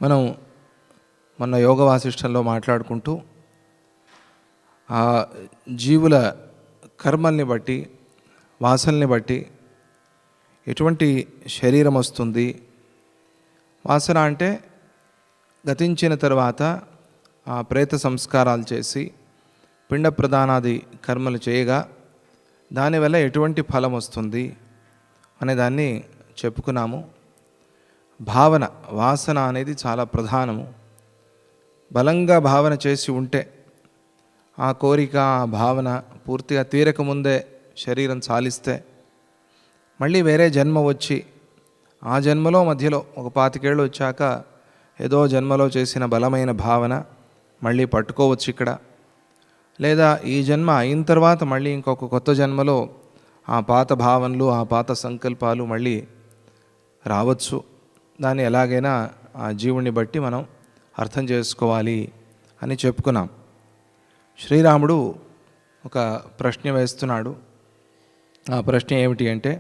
మనం మొన్న యోగ వాసిష్టంలో మాట్లాడుకుంటూ ఆ జీవుల కర్మల్ని బట్టి వాసనల్ని బట్టి ఎటువంటి శరీరం వస్తుంది. వాసన అంటే గతించిన తర్వాత ఆ ప్రేత సంస్కారాలు చేసి పిండ ప్రదానాది కర్మలు చేయగా దానివల్ల ఎటువంటి ఫలం వస్తుంది అనేదాన్ని చెప్పుకున్నాము. భావన వాసన అనేది చాలా ప్రధానము. బలంగా భావన చేసి ఉంటే ఆ కోరిక ఆ భావన పూర్తిగా తీరకముందే శరీరం చాలిస్తే మళ్ళీ వేరే జన్మ వచ్చి ఆ జన్మలో మధ్యలో ఒక 25 ఏళ్ళు వచ్చాక ఏదో జన్మలో చేసిన బలమైన భావన మళ్ళీ పట్టుకోవచ్చు ఇక్కడ. లేదా ఈ జన్మ అయిన తర్వాత మళ్ళీ ఇంకొక కొత్త జన్మలో ఆ పాత భావనలు ఆ పాత సంకల్పాలు మళ్ళీ రావచ్చు. దాన్ని ఎలాగైనా ఆ జీవుని బట్టి మనం అర్థం చేసుకోవాలి అని చెప్పుకున్నాం. శ్రీరాముడు ఒక ప్రశ్న వేస్తున్నాడు. ఆ ప్రశ్న ఏమిటి అంటే,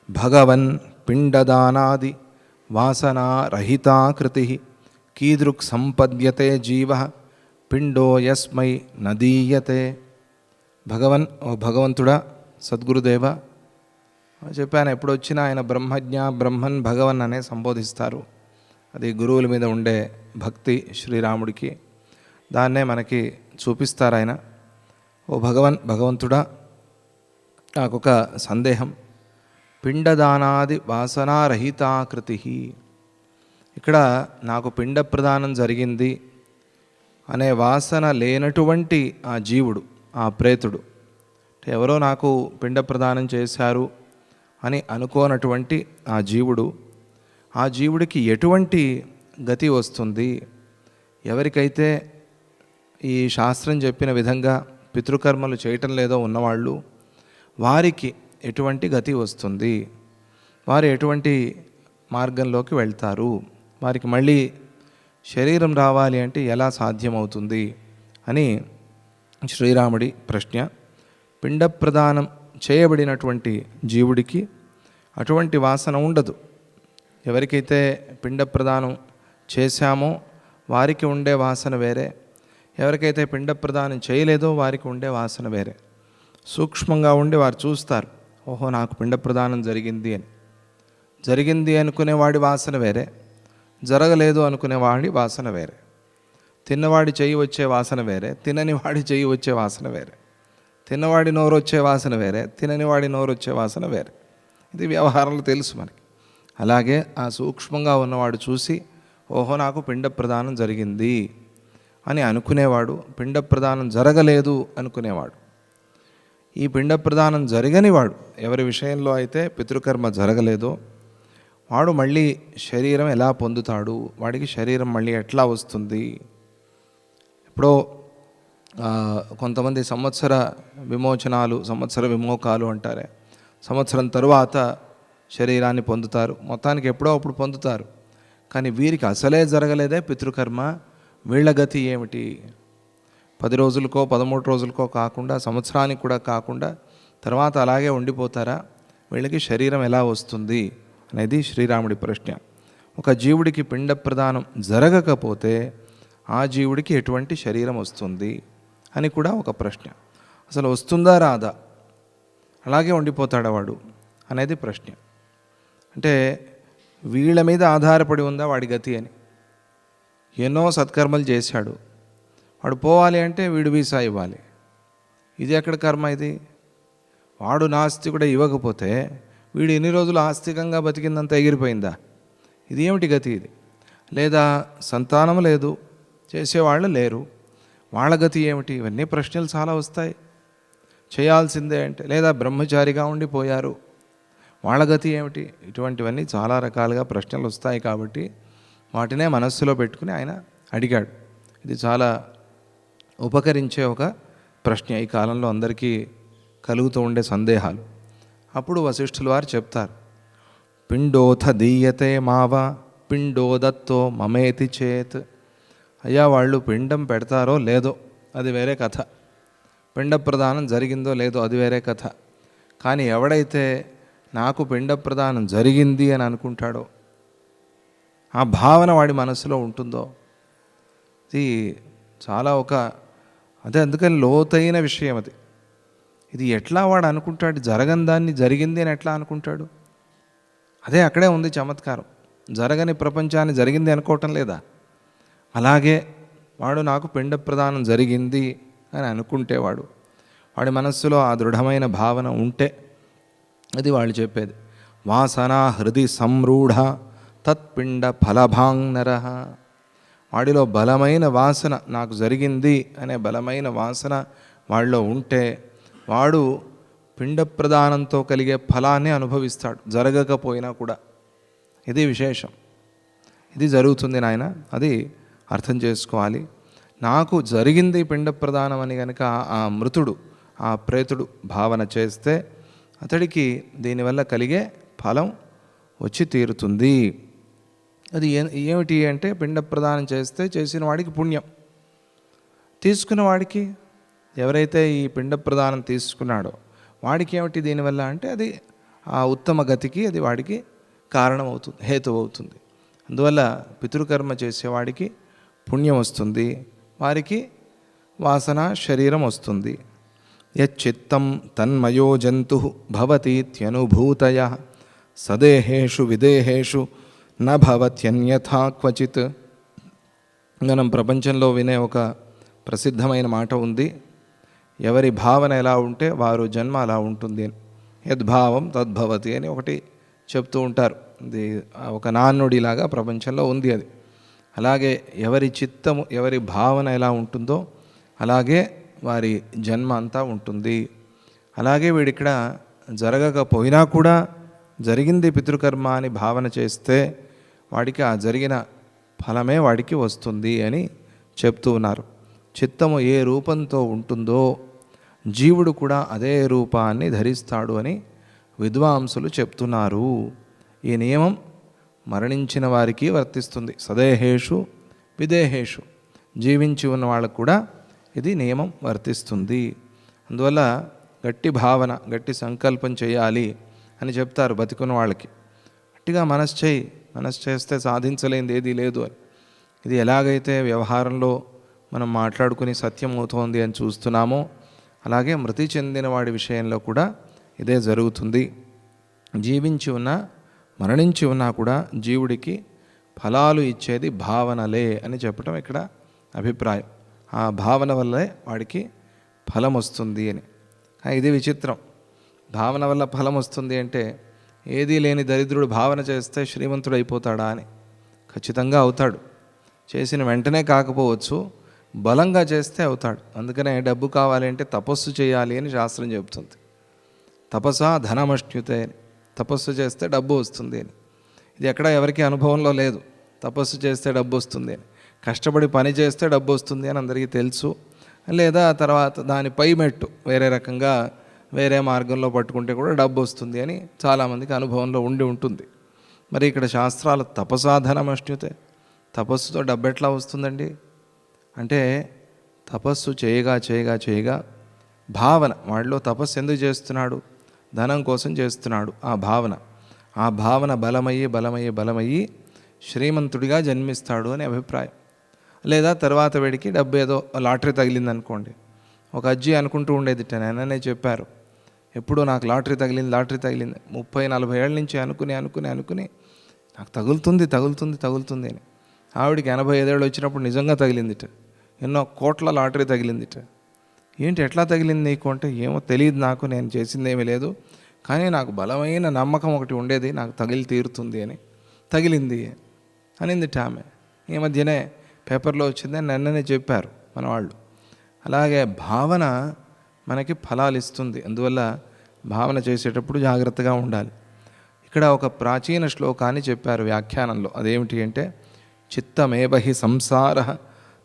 భగవన్ పిండదానాది వాసనారహితాకృతి కీదృక్ సంపద్యతే జీవ పిండో యస్మై నదీయతే. భగవన్, ఓ భగవంతుడా, సద్గురుదేవ చెప్పాను. ఎప్పుడు వచ్చినా ఆయన బ్రహ్మజ్ఞ బ్రహ్మన్ భగవన్ అనే సంబోధిస్తారు. అది గురువుల మీద ఉండే భక్తి శ్రీరాముడికి. దాన్నే మనకి చూపిస్తారు ఆయన. ఓ భగవంతుడా, నాకొక సందేహం. పిండదానాది వాసనారహితాకృతి, ఇక్కడ నాకు పిండ ప్రదానం జరిగింది అనే వాసన లేనటువంటి ఆ జీవుడు, ఆ ప్రేతుడు, ఎవరో నాకు పిండ ప్రదానం చేశారు అని అనుకోనటువంటి ఆ జీవుడికి ఎటువంటి గతి వస్తుంది? ఎవరికైతే ఈ శాస్త్రం చెప్పిన విధంగా పితృకర్మలు చేయటం లేదో ఉన్నవాళ్ళు, వారికి ఎటువంటి గతి వస్తుంది? వారు ఎటువంటి మార్గంలోకి వెళ్తారు? వారికి మళ్ళీ శరీరం రావాలి అంటే ఎలా సాధ్యమవుతుంది అని శ్రీరాముడి ప్రశ్న. పిండ ప్రదానం చేయబడినటువంటి జీవుడికి అటువంటి వాసన ఉండదు. ఎవరికైతే పిండ ప్రదానం చేశామో వారికి ఉండే వాసన వేరే, ఎవరికైతే పిండ ప్రదానం చేయలేదో వారికి ఉండే వాసన వేరే. సూక్ష్మంగా ఉండి వారు చూస్తారు, ఓహో నాకు పిండ ప్రదానం జరిగింది అనుకునేవాడి వాసన వేరే, జరగలేదు అనుకునేవాడి వాసన వేరే. తిన్నవాడి చెయ్యి వచ్చే వాసన వేరే, తినని వాడి చెయ్యి వచ్చే వాసన వేరే. తిన్నవాడి నోరు వచ్చే వాసన వేరే, తినని వాడి నోరు వచ్చే వాసన వేరే. ఇది వ్యవహారంలో తెలుసు మనకి. అలాగే ఆ సూక్ష్మంగా ఉన్నవాడు చూసి, ఓహో నాకు పిండ ప్రదానం జరిగింది అని అనుకునేవాడు, పిండ ప్రదానం జరగలేదు అనుకునేవాడు. ఈ పిండ ప్రదానం జరగనివాడు, ఎవరి విషయంలో అయితే పితృకర్మ జరగలేదో వాడు మళ్ళీ శరీరం ఎలా పొందుతాడు? వాడికి శరీరం మళ్ళీ ఎట్లా వస్తుంది? ఎప్పుడో కొంతమంది సంవత్సర విమోచనాలు, సంవత్సర విమోకాలు అంటారే, సంవత్సరం తరువాత శరీరాన్ని పొందుతారు. మొత్తానికి ఎప్పుడో అప్పుడు పొందుతారు. కానీ వీరికి అసలే జరగలేదే పితృకర్మ. వీళ్ళ గతి ఏమిటి? 10 రోజులకో 13 రోజులకో కాకుండా, సంవత్సరానికి కూడా కాకుండా తర్వాత అలాగే ఉండిపోతారా? వీళ్ళకి శరీరం ఎలా వస్తుంది అనేది శ్రీరాముడి ప్రశ్న. ఒక జీవుడికి పిండ ప్రదానం జరగకపోతే ఆ జీవుడికి ఎటువంటి శరీరం వస్తుంది అని కూడా ఒక ప్రశ్న. అసలు వస్తుందా రాదా, అలాగే ఉండిపోతాడా వాడు అనేది ప్రశ్న. అంటే వీళ్ళ మీద ఆధారపడి ఉందా వాడి గతి అని. ఎన్నో సత్కర్మలు చేశాడు, వాడు పోవాలి అంటే వీడు వీసా ఇవ్వాలి. ఇది ఎక్కడ కర్మ ఇది? వాడు నాస్తి కూడా ఇవ్వకపోతే వీడు ఎన్ని రోజులు ఆస్తికంగా బతికిందంతా ఎగిరిపోయిందా? ఇది ఏమిటి గతి ఇది? లేదా సంతానం లేదు, చేసేవాళ్ళు లేరు, వాళ్ళ గతి ఏమిటి? ఇవన్నీ ప్రశ్నలు చాలా వస్తాయి. చేయాల్సిందే అంటే, లేదా బ్రహ్మచారిగా ఉండిపోయారు, వాళ్ళ గతి ఏమిటి? ఇటువంటివన్నీ చాలా రకాలుగా ప్రశ్నలు వస్తాయి. కాబట్టి వాటినే మనస్సులో పెట్టుకుని ఆయన అడిగాడు. ఇది చాలా ఉపకరించే ఒక ప్రశ్న, ఈ కాలంలో అందరికీ కలుగుతూ ఉండే సందేహాలు. అప్పుడు వశిష్ఠుల వారు చెప్తారు, పిండోథ దీయతే మావ పిండోదత్తో మమేతి చేత్. అయ్యా, వాళ్ళు పిండం పెడతారో లేదో అది వేరే కథ, పిండ ప్రదానం జరిగిందో లేదో అది వేరే కథ. కానీ ఎవడైతే నాకు పిండ ప్రదానం జరిగింది అని అనుకుంటాడో, ఆ భావన వాడి మనసులో ఉంటుందో, ఇది చాలా అందుకని లోతైన విషయం అది. ఇది ఎట్లా వాడు అనుకుంటాడు? జరగని దాన్ని జరిగింది అని ఎట్లా అనుకుంటాడు? అక్కడే ఉంది చమత్కారం. జరగని ప్రపంచాన్ని జరిగింది అనుకోవటం లేదా? అలాగే వాడు నాకు పిండ ప్రదానం జరిగింది అని అనుకుంటే, వాడి మనస్సులో ఆ దృఢమైన భావన ఉంటే, అది వాళ్ళు చెప్పేది వాసనా హృది సంరూఢ తత్పిండ ఫలభాంగర. వాడిలో బలమైన వాసన, నాకు జరిగింది అనే బలమైన వాసన వాడిలో ఉంటే, వాడు పిండ ప్రదానంతో కలిగే ఫలాన్ని అనుభవిస్తాడు, జరగకపోయినా కూడా. ఇది విశేషం. ఇది జరుగుతుంది నాయన, అది అర్థం చేసుకోవాలి. నాకు జరిగింది పిండ ప్రదానం అని కనుక ఆ మృతుడు, ఆ ప్రేతుడు భావన చేస్తే, అతడికి దీనివల్ల కలిగే ఫలం వచ్చి తీరుతుంది. అది ఏమిటి అంటే, పిండ ప్రదానం చేస్తే చేసిన వాడికి పుణ్యం, తీసుకున్న వాడికి, ఎవరైతే ఈ పిండ ప్రదానం తీసుకున్నాడో వాడికి ఏమిటి దీనివల్ల అంటే, అది ఆ ఉత్తమ గతికి అది వాడికి కారణమవుతుంది, హేతు అవుతుంది. అందువల్ల పితృకర్మ చేసేవాడికి పుణ్యం వస్తుంది, వారికి వాసన శరీరం వస్తుంది. యచ్చిత్తం తన్మయో జంతు భవతీత్యనుభూతయ సదేహేషు విదేహేషు న భవత్యన్యథా క్వచిత్. మనం ప్రపంచంలో వినే ఒక ప్రసిద్ధమైన మాట ఉంది, ఎవరి భావన ఎలా ఉంటే వారు జన్మ అలా ఉంటుంది అని. యద్భావం తద్భవతి అని ఒకటి చెప్తూ ఉంటారు. ఇది ఒక నానుడిలాగా ప్రపంచంలో ఉంది అది. అలాగే ఎవరి చిత్తము, ఎవరి భావన ఎలా ఉంటుందో అలాగే వారి జన్మ అంతా ఉంటుంది. అలాగే వీడిక్కడ జరగకపోయినా కూడా జరిగింది పితృకర్మ అని భావన చేస్తే వాడికి ఆ జరిగిన ఫలమే వాడికి వస్తుంది అని చెప్తూ ఉన్నారు. చిత్తము ఏ రూపంతో ఉంటుందో జీవుడు కూడా అదే రూపాన్ని ధరిస్తాడు అని విద్వాంసులు చెప్తున్నారు. ఈ నియమం మరణించిన వారికి వర్తిస్తుంది. సదేహేషు విదేహేషు, జీవించి ఉన్న వాళ్ళకు కూడా ఇది నియమం వర్తిస్తుంది. అందువల్ల గట్టి భావన, గట్టి సంకల్పం చేయాలి అని చెప్తారు బతికున్న వాళ్ళకి. గట్టిగా మనసు చేస్తే సాధించలేనిది ఏదీ లేదు అని. ఇది ఎలాగైతే వ్యవహారంలో మనం మాట్లాడుకుని సత్యం అవుతోంది అని చూస్తున్నామో, అలాగే మృతి చెందిన వాడి విషయంలో కూడా ఇదే జరుగుతుంది. జీవించి ఉన్నా మరణించి ఉన్నా కూడా జీవుడికి ఫలాలు ఇచ్చేది భావనలే అని చెప్పటం ఇక్కడ అభిప్రాయం. ఆ భావన వల్లే వాడికి ఫలం వస్తుంది అని. ఇది విచిత్రం. భావన వల్ల ఫలం వస్తుంది అంటే, ఏదీ లేని దరిద్రుడు భావన చేస్తే శ్రీమంతుడు అయిపోతాడా అని? ఖచ్చితంగా అవుతాడు. చేసిన వెంటనే కాకపోవచ్చు, బలంగా చేస్తే అవుతాడు. అందుకనే డబ్బు కావాలి అంటే తపస్సు చేయాలి అని శాస్త్రం చెబుతుంది. తపసా ధనమష్ట్యుతే అని, తపస్సు చేస్తే డబ్బు వస్తుంది అని. ఇది ఎక్కడ ఎవరికి అనుభవంలో లేదు, తపస్సు చేస్తే డబ్బు వస్తుంది అని. కష్టపడి పని చేస్తే డబ్బు వస్తుంది అని అందరికీ తెలుసు. లేదా తర్వాత దానిపై మెట్టు వేరే రకంగా వేరే మార్గంలో పట్టుకుంటే కూడా డబ్బు వస్తుంది అని చాలామందికి అనుభవంలో ఉంటుంది. మరి ఇక్కడ శాస్త్రాలు తపసాధనమష్ట్యుతే, తపస్సుతో డబ్బు ఎట్లా వస్తుందండి అంటే, తపస్సు చేయగా భావన, వాడిలో తపస్సు ఎందుకు చేస్తున్నాడు? ధనం కోసం చేస్తున్నాడు. ఆ భావన బలమయ్యి శ్రీమంతుడిగా జన్మిస్తాడు అని అభిప్రాయం. లేదా తర్వాత వీడికి డబ్బు ఏదో లాటరీ తగిలింది అనుకోండి. ఒక అజ్జి అనుకుంటూ ఉండేది, నాన్ననే చెప్పారు, ఎప్పుడూ నాకు లాటరీ తగిలింది 30-40 ఏళ్ళ నుంచి అనుకుని నాకు తగులుతుంది అని. ఆవిడికి 85 ఏళ్ళు వచ్చినప్పుడు నిజంగా తగిలిందిట. ఎన్నో కోట్ల లాటరీ తగిలిందిట. ఏంటి ఎట్లా తగిలింది నీకు అంటే, ఏమో తెలియదు నాకు, నేను చేసిందేమీ లేదు, కానీ నాకు బలమైన నమ్మకం ఒకటి ఉండేది, నాకు తగిలి తీరుతుంది అని. తగిలింది అనిందిట ఆమె. ఈ మధ్యనే పేపర్లో వచ్చిందని నిన్ననే చెప్పారు మన వాళ్ళు. అలాగే భావన మనకి ఫలాలు ఇస్తుంది. అందువల్ల భావన చేసేటప్పుడు జాగ్రత్తగా ఉండాలి. ఇక్కడ ఒక ప్రాచీన శ్లోకాన్ని చెప్పారు వ్యాఖ్యానంలో. అదేమిటి అంటే, చిత్తమేవహి సంసార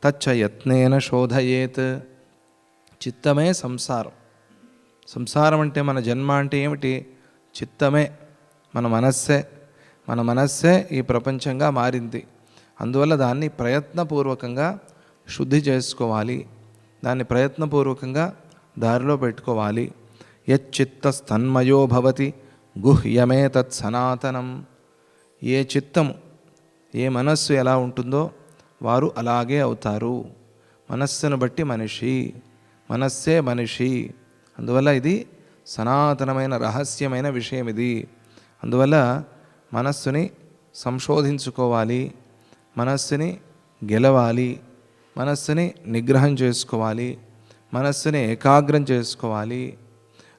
తచ్చ యత్నేన శోధయేత్. చిత్తమే సంసారం అంటే మన జన్మ అంటే ఏమిటి? చిత్తమే, మన మనస్సే ఈ ప్రపంచంగా మారింది. అందువల్ల దాన్ని ప్రయత్నపూర్వకంగా శుద్ధి చేసుకోవాలి, దాన్ని ప్రయత్నపూర్వకంగా దారిలో పెట్టుకోవాలి. యచ్చిత్తస్తన్మయో భవతి గుహ్యమే తత్ సనాతనం. ఏ చిత్తము ఏ మనస్సు ఎలా ఉంటుందో వారు అలాగే అవుతారు. మనస్సును బట్టి మనిషి, మనస్సే మనిషి. అందువల్ల ఇది సనాతనమైన రహస్యమైన విషయం ఇది. అందువల్ల మనస్సుని సంశోధించుకోవాలి, మనస్సుని గెలవాలి, మనస్సుని నిగ్రహం చేసుకోవాలి, మనస్సుని ఏకాగ్రం చేసుకోవాలి.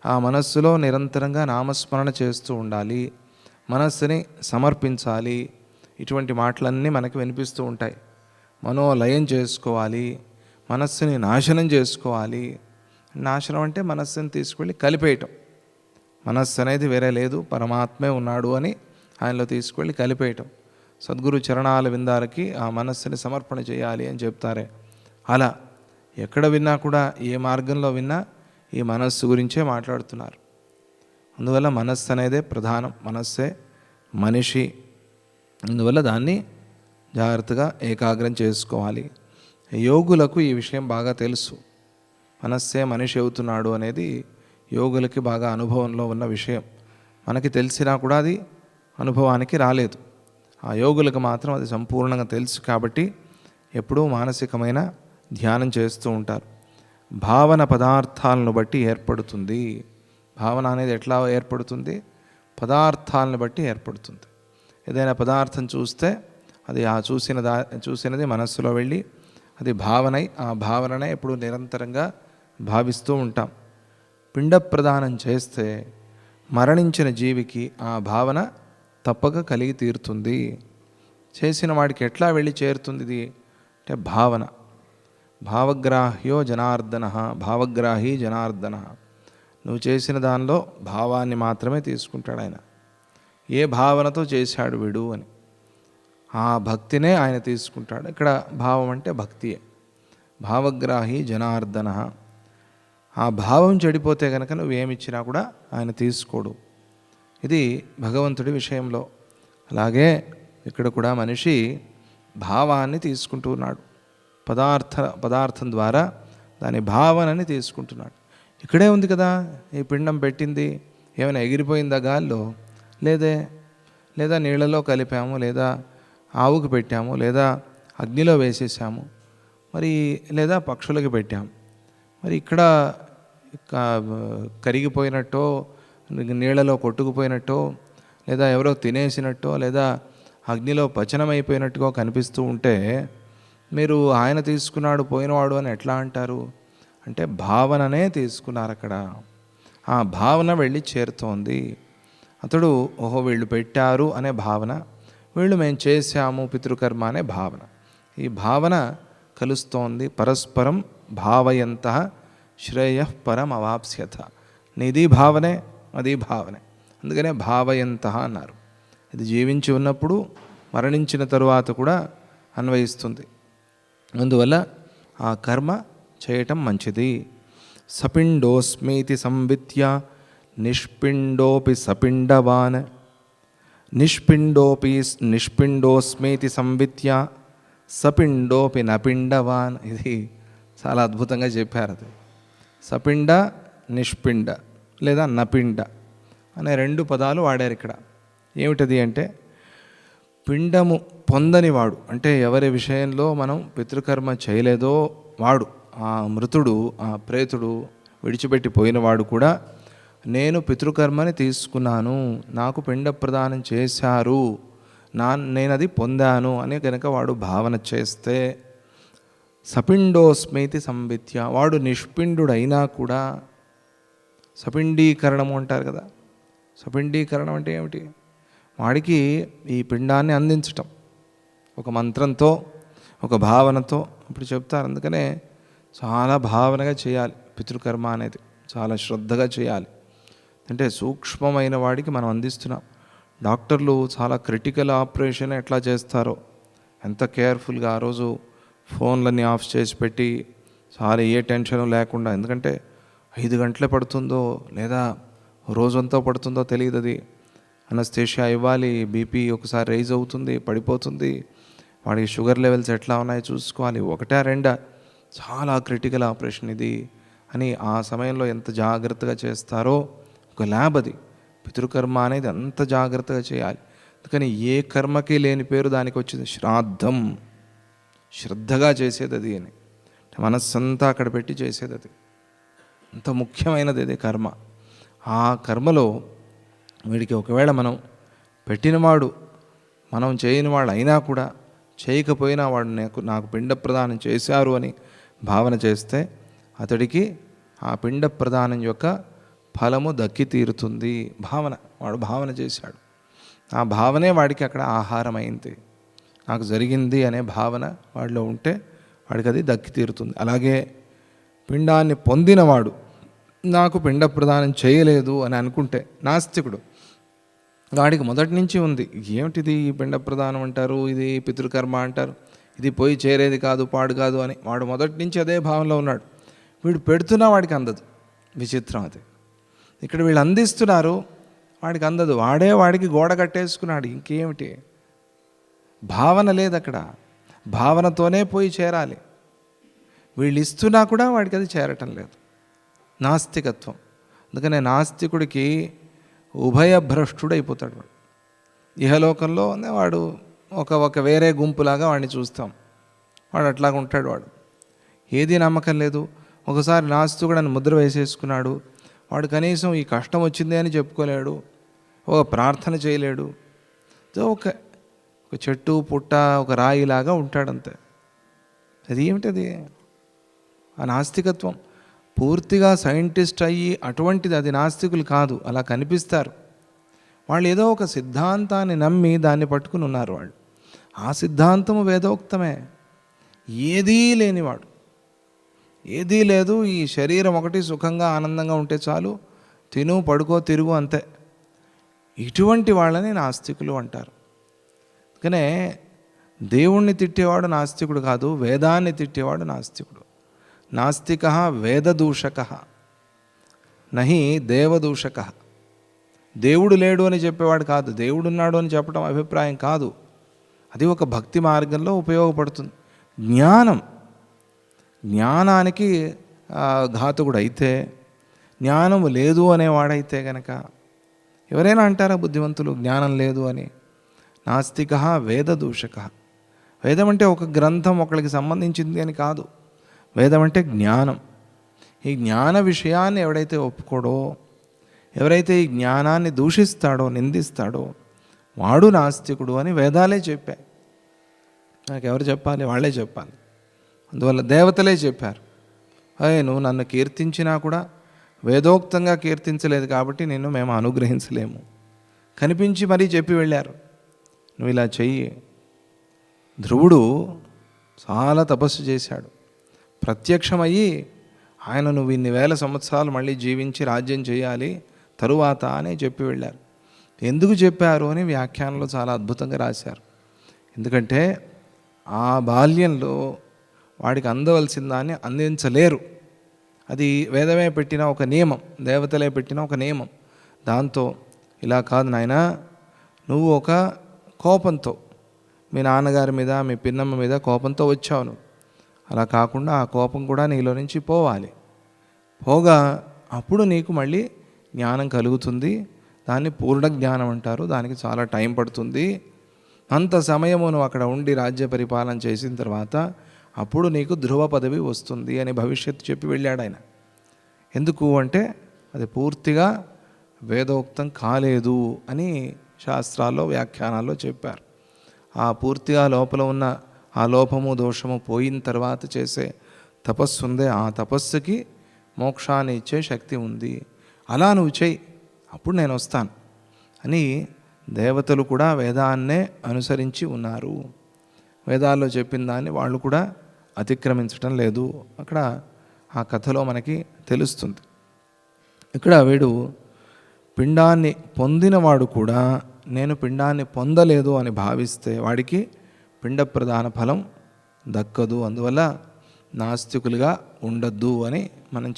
ఆ మనస్సులో నిరంతరంగా నామస్మరణ చేస్తూ ఉండాలి, మనస్సుని సమర్పించాలి. ఇటువంటి మాటలన్నీ మనకు వినిపిస్తూ ఉంటాయి. మనోలయం చేసుకోవాలి, మనస్సుని నాశనం చేసుకోవాలి. నాశనం అంటే మనస్సుని తీసుకెళ్ళి కలిపేయటం. మనస్సు అనేది వేరే లేదు, పరమాత్మే ఉన్నాడు అని ఆయనలో తీసుకెళ్ళి కలిపేయటం. సద్గురు చరణాల విందాలకి ఆ మనస్సుని సమర్పణ చేయాలి అని చెప్తారే. అలా ఎక్కడ విన్నా కూడా, ఏ మార్గంలో విన్నా ఈ మనస్సు గురించే మాట్లాడుతున్నారు. అందువల్ల మనస్సు అనేదే ప్రధానం, మనస్సే మనిషి. అందువల్ల దాన్ని జాగ్రత్తగా ఏకాగ్రం చేసుకోవాలి. యోగులకు ఈ విషయం బాగా తెలుసు. మనస్సే మనిషి అవుతున్నాడు అనేది యోగులకి బాగా అనుభవంలో ఉన్న విషయం. మనకి తెలిసినా కూడా అది అనుభవానికి రాలేదు. ఆ యోగులకు మాత్రం అది సంపూర్ణంగా తెలుసు. కాబట్టి ఎప్పుడూ మానసికమైన ధ్యానం చేస్తూ ఉంటారు. భావన పదార్థాలను బట్టి ఏర్పడుతుంది. భావన అనేది ఎట్లా ఏర్పడుతుంది? పదార్థాలను బట్టి ఏర్పడుతుంది. ఏదైనా పదార్థం చూస్తే అది ఆ చూసినది మనస్సులో వెళ్ళి అది భావనై, ఆ భావననే ఎప్పుడు నిరంతరంగా భావిస్తూ ఉంటాం. పిండ ప్రదానం చేస్తే మరణించిన జీవికి ఆ భావన తప్పక కలిగి తీరుతుంది. చేసిన వాడికి ఎట్లా వెళ్ళి చేరుతుంది ఇది అంటే భావన. భావగ్రాహ్యో జనార్దన, భావగ్రాహి జనార్దన. నువ్వు చేసిన దానిలో భావాన్ని మాత్రమే తీసుకుంటాడు ఆయన. ఏ భావనతో చేశాడు వీడు అని ఆ భక్తినే ఆయన తీసుకుంటాడు. ఇక్కడ భావం అంటే భక్తియే. భావగ్రాహి జనార్దన. ఆ భావం చెడిపోతే కనుక నువ్వేమిచ్చినా కూడా ఆయన తీసుకోడు. ఇది భగవంతుడి విషయంలో. అలాగే ఇక్కడ కూడా మనిషి భావాన్ని తీసుకుంటూ ఉన్నాడు. పదార్థం ద్వారా దాని భావనని తీసుకుంటున్నాడు. ఇక్కడే ఉంది కదా ఈ పిండం పెట్టింది. ఏమైనా ఎగిరిపోయిందా గాల్లో? లేదా నీళ్ళలో కలిపాము, లేదా ఆవుకు పెట్టాము, లేదా అగ్నిలో వేసేసాము, మరి లేదా పక్షులకి పెట్టాము. మరి ఇక్కడ కరిగిపోయినట్టో, నీళ్ళలో కొట్టుకుపోయినట్టో, లేదా ఎవరో తినేసినట్టో, లేదా అగ్నిలో పచనమైపోయినట్టుగా కనిపిస్తూ ఉంటే మీరు ఆయన తీసుకున్నాడు పోయినవాడు అని ఎట్లా అంటారు? అంటే భావననే తీసుకున్నారు అక్కడ. ఆ భావన వెళ్ళి చేరుతోంది. అతడు ఓహో వీళ్ళు పెట్టారు అనే భావన, వీళ్ళు మేము చేశాము పితృకర్మ అనే భావన. ఈ భావన కలుస్తోంది. పరస్పరం భావయంత శ్రేయః పరం అవాప్స్యత. నీది భావనే, అది భావనే. అందుకనే భావయంత అన్నారు. ఇది జీవించి ఉన్నప్పుడు, మరణించిన తరువాత కూడా అన్వయిస్తుంది. అందువల్ల ఆ కర్మ చేయటం మంచిది. సపిండోస్మీతి సంవిత్య నిష్పిండోపి సపిండవాన్. నిష్పిండోస్మీతి సంవిత్య సపిండోపి నపిండవాన్. ఇది చాలా అద్భుతంగా చెప్పారు. అది సపిండ, నిష్పిండ లేదా నపిండ అనే రెండు పదాలు వాడారు ఇక్కడ. ఏమిటది అంటే పిండము పొందనివాడు, అంటే ఎవరి విషయంలో మనం పితృకర్మ చేయలేదో వాడు, ఆ మృతుడు, ఆ ప్రేతుడు, విడిచిపెట్టి పోయినవాడు కూడా నేను పితృకర్మని తీసుకున్నాను, నాకు పిండ ప్రదానం చేశారు, నేను అది పొందాను అని కనుక వాడు భావన చేస్తే సపిండోస్మేతి సంవిత్య, వాడు నిష్పిండుడైనా కూడా, సపిండీకరణము అంటారు కదా. సపిండీకరణం అంటే ఏమిటి? వాడికి ఈ పిండాన్ని అందించటం ఒక మంత్రంతో, ఒక భావనతో. ఇప్పుడు చెప్తారు. అందుకనే చాలా భావనగా చేయాలి పితృకర్మ అనేది, చాలా శ్రద్ధగా చేయాలి. అంటే సూక్ష్మమైన వాడికి మనం అందిస్తున్నాం. డాక్టర్లు చాలా క్రిటికల్ ఆపరేషన్ ఎట్లా చేస్తారో ఎంత కేర్ఫుల్గా ఆ రోజు ఫోన్లన్నీ ఆఫ్ చేసి పెట్టి చాలా ఏ టెన్షన్ లేకుండా, ఎందుకంటే 5 గంటలే పడుతుందో లేదా రోజంతా పడుతుందో తెలియదు. అది అనస్థేషియా ఇవ్వాలి, బీపీ ఒకసారి రైజ్ అవుతుంది, పడిపోతుంది, వాడికి షుగర్ లెవెల్స్ ఎట్లా ఉన్నాయో చూసుకోవాలి, 1-2 చాలా క్రిటికల్ ఆపరేషన్ ఇది అని ఆ సమయంలో ఎంత జాగ్రత్తగా చేస్తారో ఒక ల్యాబ్ అది. పితృకర్మ అనేది అంత జాగ్రత్తగా చేయాలి. అందుకని ఏ కర్మకి లేని పేరు దానికి వచ్చింది, శ్రాద్ధం. శ్రద్ధగా చేసేది అది అని, మనస్సంతా అక్కడ పెట్టి చేసేది అది. అంత ముఖ్యమైనది అది కర్మ. ఆ కర్మలో వీడికి ఒకవేళ మనం పెట్టినవాడు, మనం చేయని వాడు అయినా కూడా, చేయకపోయినా వాడు నాకు పిండ ప్రదానం చేశారు అని భావన చేస్తే అతడికి ఆ పిండ ప్రదానం యొక్క ఫలము దక్కి తీరుతుంది. భావన, వాడు భావన చేశాడు, ఆ భావనే వాడికి అక్కడ ఆహారం అయింది. నాకు జరిగింది అనే భావన వాడిలో ఉంటే వాడికి అది దక్కి తీరుతుంది. అలాగే పిండాన్ని పొందినవాడు నాకు పిండ ప్రదానం చేయలేదు అని అనుకుంటే నాస్తికుడు, వాడికి మొదటి నుంచి ఉంది, ఏమిటిది ఈ పిండ ప్రదానం అంటారు, ఇది పితృకర్మ అంటారు, ఇది పోయి చేరేది కాదు, పాడు కాదు అని వాడు మొదటి నుంచి అదే భావనలో ఉన్నాడు. వీడు పెడుతున్నా వాడికి అందదు. విచిత్రం అది. ఇక్కడ వీళ్ళు అందిస్తున్నారు, వాడికి అందదు. వాడికి గోడ కట్టేసుకున్నాడు. ఇంకేమిటి భావన లేదు అక్కడ. భావనతోనే పోయి చేరాలి. వీళ్ళు ఇస్తున్నా కూడా వాడికి అది చేరటం లేదు. నాస్తికత్వం. అందుకనే నాస్తికుడికి ఉభయభ్రష్టుడు అయిపోతాడు వాడు. ఇహలోకంలో వాడు ఒక వేరే గుంపులాగా వాడిని చూస్తాం. వాడు అట్లాగా ఉంటాడు. వాడు ఏది నమ్మకం లేదు. ఒకసారి నాస్తికుడని ముద్ర వేసేసుకున్నాడు. వాడు కనీసం ఈ కష్టం వచ్చింది అని చెప్పుకోలేడు, ఒక ప్రార్థన చేయలేడు. ఒక చెట్టు పుట్ట ఒక రాయిలాగా ఉంటాడంతే. అది ఏమిటది? ఆ నాస్తికత్వం. పూర్తిగా సైంటిస్ట్ అయ్యి అటువంటిది అది నాస్తికులు కాదు, అలా కనిపిస్తారు. వాళ్ళు ఏదో ఒక సిద్ధాంతాన్ని నమ్మి దాన్ని పట్టుకుని ఉన్నారు. వాళ్ళు ఆ సిద్ధాంతము వేదోక్తమే. ఏదీ లేనివాడు, ఏదీ లేదు, ఈ శరీరం ఒకటి సుఖంగా ఆనందంగా ఉంటే చాలు, తిను పడుకో తిరుగు అంతే. ఇటువంటి వాళ్ళని నాస్తికులు అంటారు. అందుకనే దేవుణ్ణి తిట్టేవాడు నాస్తికుడు కాదు, వేదాన్ని తిట్టేవాడు నాస్తికుడు. నాస్తిక వేదదూషక నహి దేవదూషక. దేవుడు లేడు అని చెప్పేవాడు కాదు, దేవుడున్నాడు అని చెప్పడం అభిప్రాయం కాదు. అది ఒక భక్తి మార్గంలో ఉపయోగపడుతుంది. జ్ఞానానికి ఘాతకుడు అయితే, జ్ఞానము లేదు అనేవాడైతే గనక ఎవరైనా అంటారా బుద్ధిమంతులు జ్ఞానం లేదు అని? నాస్తిక వేదదూషక. వేదం అంటే ఒక గ్రంథం ఒకరికి సంబంధించింది అని కాదు. వేదం అంటే జ్ఞానం. ఈ జ్ఞాన విషయాన్ని ఎవడైతే ఒప్పుకోడో, ఎవరైతే ఈ జ్ఞానాన్ని దూషిస్తాడో, నిందిస్తాడో వాడు నాస్తికుడు అని వేదాలే చెప్పాయి. నాకు ఎవరు చెప్పాలి? వాళ్ళే చెప్పాలి. అందువల్ల దేవతలే చెప్పారు, నువ్వు నన్ను కీర్తించినా కూడా వేదోక్తంగా కీర్తించలేదు కాబట్టి నిన్ను మేము అనుగ్రహించలేము. కనిపించి మరీ చెప్పి వెళ్ళారు, నువ్వు ఇలా చెయ్యి. ధ్రువుడు చాలా తపస్సు చేశాడు. ప్రత్యక్షమయ్యి ఆయన నువ్వు ఇన్ని వేల సంవత్సరాలు మళ్ళీ జీవించి రాజ్యం చేయాలి తరువాత అని చెప్పి వెళ్ళారు. ఎందుకు చెప్పారు అని వ్యాఖ్యానంలో చాలా అద్భుతంగా రాశారు. ఎందుకంటే ఆ బాల్యంలో వాడికి అందవలసిన దాన్ని అందించలేరు. అది వేదమే పెట్టిన ఒక నియమం, దేవతలే పెట్టిన ఒక నియమం. దాంతో ఇలా కాదు నాయనా, నువ్వు ఒక కోపంతో మీ నాన్నగారి మీద మీ పిన్నమ్మ మీద కోపంతో వచ్చావు నువ్వు. అలా కాకుండా ఆ కోపం కూడా నీలో నుంచి పోవాలి. పోగా అప్పుడు నీకు మళ్ళీ జ్ఞానం కలుగుతుంది. దాన్ని పూర్ణ జ్ఞానం అంటారు. దానికి చాలా టైం పడుతుంది. అంత సమయము నువ్వు అక్కడ ఉండి రాజ్య పరిపాలన చేసిన తర్వాత అప్పుడు నీకు ధ్రువ పదవి వస్తుంది అని భవిష్యత్తు చెప్పి వెళ్ళాడు ఆయన. ఎందుకు అంటే అది పూర్తిగా వేదోక్తం కాలేదు అని శాస్త్రాల్లో వ్యాఖ్యానాల్లో చెప్పారు. ఆ పూర్తిగా లోపల ఉన్న ఆ లోపము దోషము పోయిన తర్వాత చేసే తపస్సు ఉందే, ఆ తపస్సుకి మోక్షాన్ని ఇచ్చే శక్తి ఉంది. అలా నువ్వు చెయ్యి, అప్పుడు నేను వస్తాను అని దేవతలు కూడా వేదాన్నే అనుసరించి ఉన్నారు. వేదాల్లో చెప్పిన దాన్ని వాళ్ళు కూడా అతిక్రమించటం లేదు. అక్కడ ఆ కథలో మనకి తెలుస్తుంది. ఇక్కడ వీడు పిండాన్ని పొందినవాడు కూడా నేను పిండాన్ని పొందలేదు అని భావిస్తే వాడికి పిండ ప్రదాన ఫలం దక్కదు. అందువల్ల నాస్తికులుగా ఉండద్దు అని మనం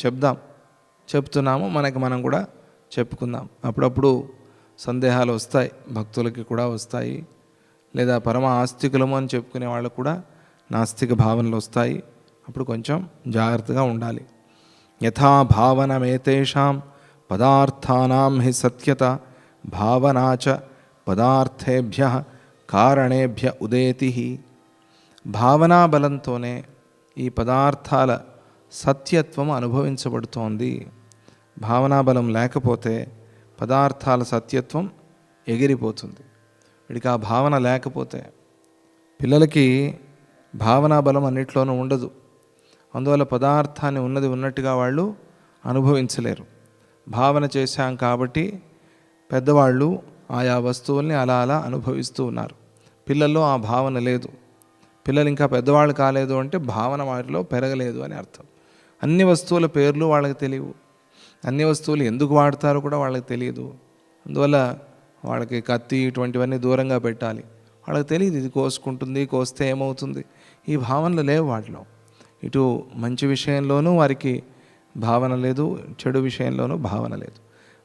చెప్తున్నాము. మనం కూడా చెప్పుకుందాం. అప్పుడప్పుడు సందేహాలు వస్తాయి, భక్తులకి కూడా వస్తాయి. లేదా పరమ ఆస్తికులము అని చెప్పుకునే వాళ్ళకు కూడా నాస్తిక భావనలు వస్తాయి. అప్పుడు కొంచెం జాగ్రత్తగా ఉండాలి. యథా భావనమేతేషాం పదార్థానాం హి సత్యత భావనాచ పదార్థేభ్య కారణేభ్య ఉదేతి. భావనా బలంతోనే ఈ పదార్థాల సత్యత్వం అనుభవించబడుతోంది. భావనా బలం లేకపోతే పదార్థాల సత్యత్వం ఎగిరిపోతుంది. వీడికి ఆ భావన లేకపోతే, పిల్లలకి భావనా బలం అన్నిట్లోనూ ఉండదు. అందువల్ల పదార్థాన్ని ఉన్నది ఉన్నట్టుగా వాళ్ళు అనుభవించలేరు. భావన చేశాం కాబట్టి పెద్దవాళ్ళు ఆయా వస్తువుల్ని అలా అలా అనుభవిస్తూ ఉన్నారు. పిల్లల్లో ఆ భావన లేదు. పిల్లలు ఇంకా పెద్దవాళ్ళు కాలేదు అంటే భావన వారిలో పెరగలేదు అని అర్థం. అన్ని వస్తువుల పేర్లు వాళ్ళకి తెలియవు. అన్ని వస్తువులు ఎందుకు వాడతారో కూడా వాళ్ళకి తెలియదు. అందువల్ల వాళ్ళకి కత్తి ఇటువంటివన్నీ దూరంగా పెట్టాలి. వాళ్ళకి తెలియదు ఇది కోసుకుంటుంది, కోస్తే ఏమవుతుంది. ఈ భావనలు లేవు వాటిలో. ఇటు మంచి విషయంలోనూ వారికి భావన లేదు, చెడు విషయంలోనూ భావన లేదు.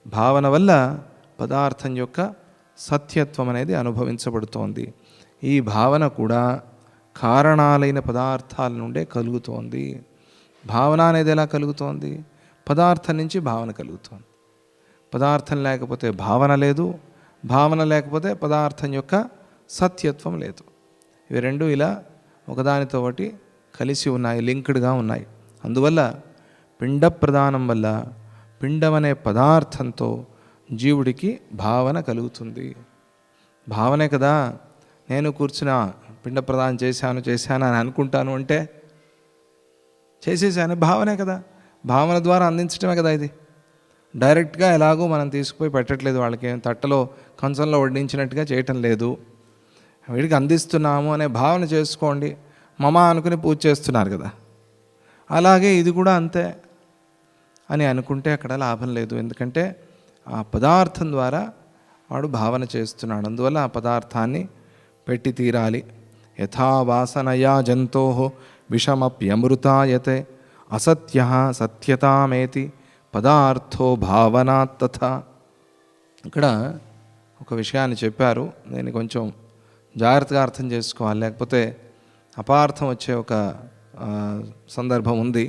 భావన వల్ల పదార్థం యొక్క సత్యత్వం అనేది అనుభవించబడుతోంది. ఈ భావన కూడా కారణాలైన పదార్థాల నుండే కలుగుతోంది. భావన అనేది ఎలా కలుగుతోంది? పదార్థం నుంచి భావన కలుగుతోంది. పదార్థం లేకపోతే భావన లేదు, భావన లేకపోతే పదార్థం యొక్క సత్యత్వం లేదు. ఇవి రెండు ఇలా ఒకదానితో ఒకటి కలిసి ఉన్నాయి, లింక్డ్గా ఉన్నాయి. అందువల్ల పిండ ప్రదానం వల్ల పిండం అనే పదార్థంతో జీవుడికి భావన కలుగుతుంది. భావనే కదా నేను కూర్చున్న పిండ ప్రదానం చేశాను అని అనుకుంటాను అంటే చేసేసాను, భావనే కదా. భావన ద్వారా అందించడమే కదా ఇది. డైరెక్ట్గా ఎలాగో మనం తీసుకుపోయి పెట్టట్లేదు, వాళ్ళకి తట్టలో కంచంలో వడ్డించినట్టుగా చేయటం లేదు. వీడికి అందిస్తున్నాము అనే భావన చేసుకోండి. మమ అనుకుని పూజ చేస్తున్నారు కదా, అలాగే ఇది కూడా అంతే అని అనుకుంటే అక్కడ లాభం లేదు. ఎందుకంటే ఆ పదార్థం ద్వారా వాడు భావన చేస్తున్నాడు. అందువల్ల ఆ పదార్థాన్ని పెట్టి తీరాలి. యథా వాసనయా జంతో విషమప్యమృతాయతే అసత్య సత్యతామేతి పదార్థో భావనాత్ తథా. ఇక్కడ ఒక విషయాన్ని చెప్పారు, నేను కొంచెం జాగ్రత్తగా అర్థం చేసుకోవాలి, లేకపోతే అపార్థం వచ్చే ఒక సందర్భం ఉంది.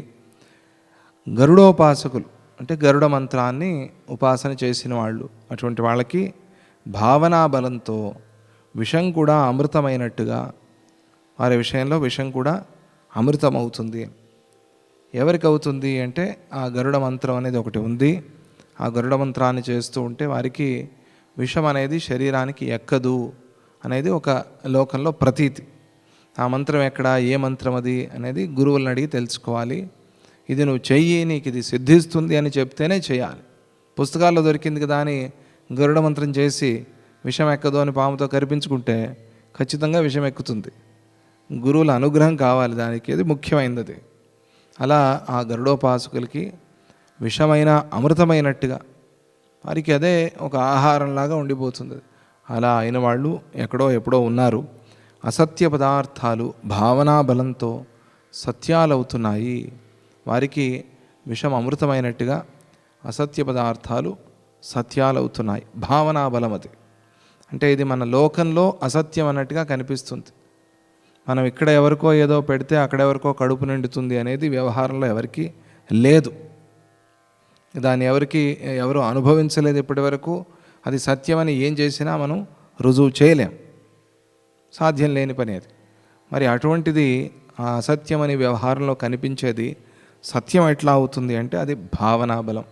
గరుడోపాసకులు అంటే గరుడ మంత్రాన్ని ఉపాసన చేసిన వాళ్ళు, అటువంటి వాళ్ళకి భావనా బలంతో విషం కూడా అమృతమైనట్టుగా వారి విషయంలో విషం కూడా అమృతమవుతుంది. ఎవరికి అవుతుంది అంటే ఆ గరుడ మంత్రం అనేది ఒకటి ఉంది. ఆ గరుడ మంత్రాన్ని చేస్తూ ఉంటే వారికి విషం అనేది శరీరానికి ఎక్కదు అనేది ఒక లోకంలో ప్రతీతి. ఆ మంత్రం ఎక్కడ, ఏ మంత్రం అది అనేది గురువులను అడిగి తెలుసుకోవాలి. ఇది నువ్వు చెయ్యి, నీకు ఇది సిద్ధిస్తుంది అని చెప్తేనే చేయాలి. పుస్తకాల్లో దొరికింది కదా అని గరుడ మంత్రం చేసి విషం ఎక్కదు అని పాముతో కరిపించుకుంటే ఖచ్చితంగా విషం ఎక్కుతుంది. గురువుల అనుగ్రహం కావాలి దానికి, అది ముఖ్యమైనది అది. అలా ఆ గరుడోపాసకులకి విషమైన అమృతమైనట్టుగా వారికి అదే ఒక ఆహారంలాగా ఉండిపోతుంది. అలా అయిన వాళ్ళు ఎక్కడో ఎప్పుడో ఉన్నారు. అసత్య పదార్థాలు భావనా బలంతో సత్యాలవుతున్నాయి. వారికి విషం అమృతమైనట్టుగా అసత్య పదార్థాలు సత్యాలవుతున్నాయి. భావనా బలం అది. అంటే ఇది మన లోకంలో అసత్యం అన్నట్టుగా కనిపిస్తుంది. మనం ఇక్కడ ఎవరికో ఏదో పెడితే అక్కడెవరికో కడుపు నిండుతుంది అనేది వ్యవహారంలో ఎవరికి లేదు. దాన్ని ఎవరు అనుభవించలేదు ఇప్పటి వరకు. అది సత్యమని ఏం చేసినా మనం రుజువు చేయలేం, సాధ్యం లేని పని అది. మరి అటువంటిది ఆ అసత్యమని వ్యవహారంలో కనిపించేది సత్యం ఎట్లా అవుతుంది అంటే అది భావనా బలం.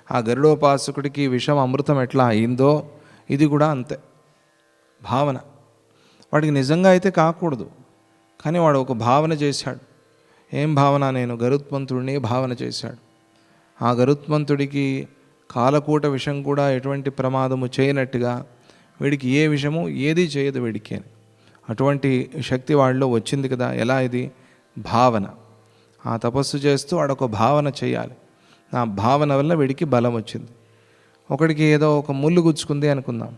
ఆ గరుడోపాసకుడికి విషం అమృతం ఎట్లా అయిందో ఇది కూడా అంతే, భావన. వాడికి నిజంగా అయితే కాకూడదు, కానీ వాడు ఒక భావన చేశాడు. ఏం భావన? నేను గరుత్మంతుడిని భావన చేశాడు. ఆ గరుత్మంతుడికి కాలకూట విషం కూడా ఎటువంటి ప్రమాదము చేయనట్టుగా వీడికి ఏ విషము ఏది చేయదు వీడికి అని అటువంటి శక్తి వాళ్ళలో వచ్చింది కదా. ఎలా? ఇది భావన. ఆ తపస్సు చేస్తూ వాడొక భావన చేయాలి. ఆ భావన వల్ల వీడికి బలం వచ్చింది. ఒకడికి ఏదో ఒక ముళ్ళు గుచ్చుకుంది అనుకుందాం.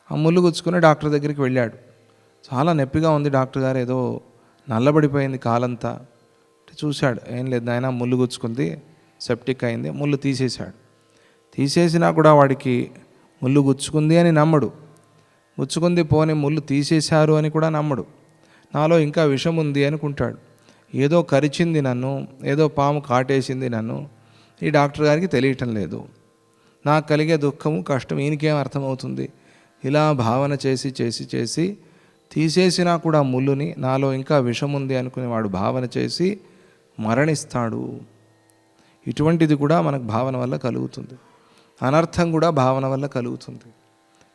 ఆ ముళ్ళు గుచ్చుకుని డాక్టర్ దగ్గరికి వెళ్ళాడు. చాలా నొప్పిగా ఉంది డాక్టర్ గారు, ఏదో నల్లబడిపోయింది కాలంతా. చూశాడు, ఏం లేదు నాయన, ముళ్ళు గుచ్చుకుంది, సెప్టిక్ అయింది. ముళ్ళు తీసేశాడు. తీసేసినా కూడా వాడికి ముళ్ళు గుచ్చుకుంది అని నమ్మడు. గుచ్చుకుంది పోని ముళ్ళు తీసేశారు అని కూడా నమ్మడు. నాలో ఇంకా విషం ఉంది అనుకుంటాడు. ఏదో కరిచింది నన్ను, ఏదో పాము కాటేసింది నన్ను, ఈ డాక్టర్ గారికి తెలియటం లేదు. నాకు కలిగే దుఃఖము కష్టం ఈయనకేం అర్థమవుతుంది? ఇలా భావన చేసి చేసి చేసి తీసేసినా కూడా ముళ్ళుని, నాలో ఇంకా విషం ఉంది అనుకుని వాడు భావన చేసి మరణిస్తాడు. ఇటువంటిది కూడా మనకు భావన వల్ల కలుగుతుంది. అనర్థం కూడా భావన వల్ల కలుగుతుంది.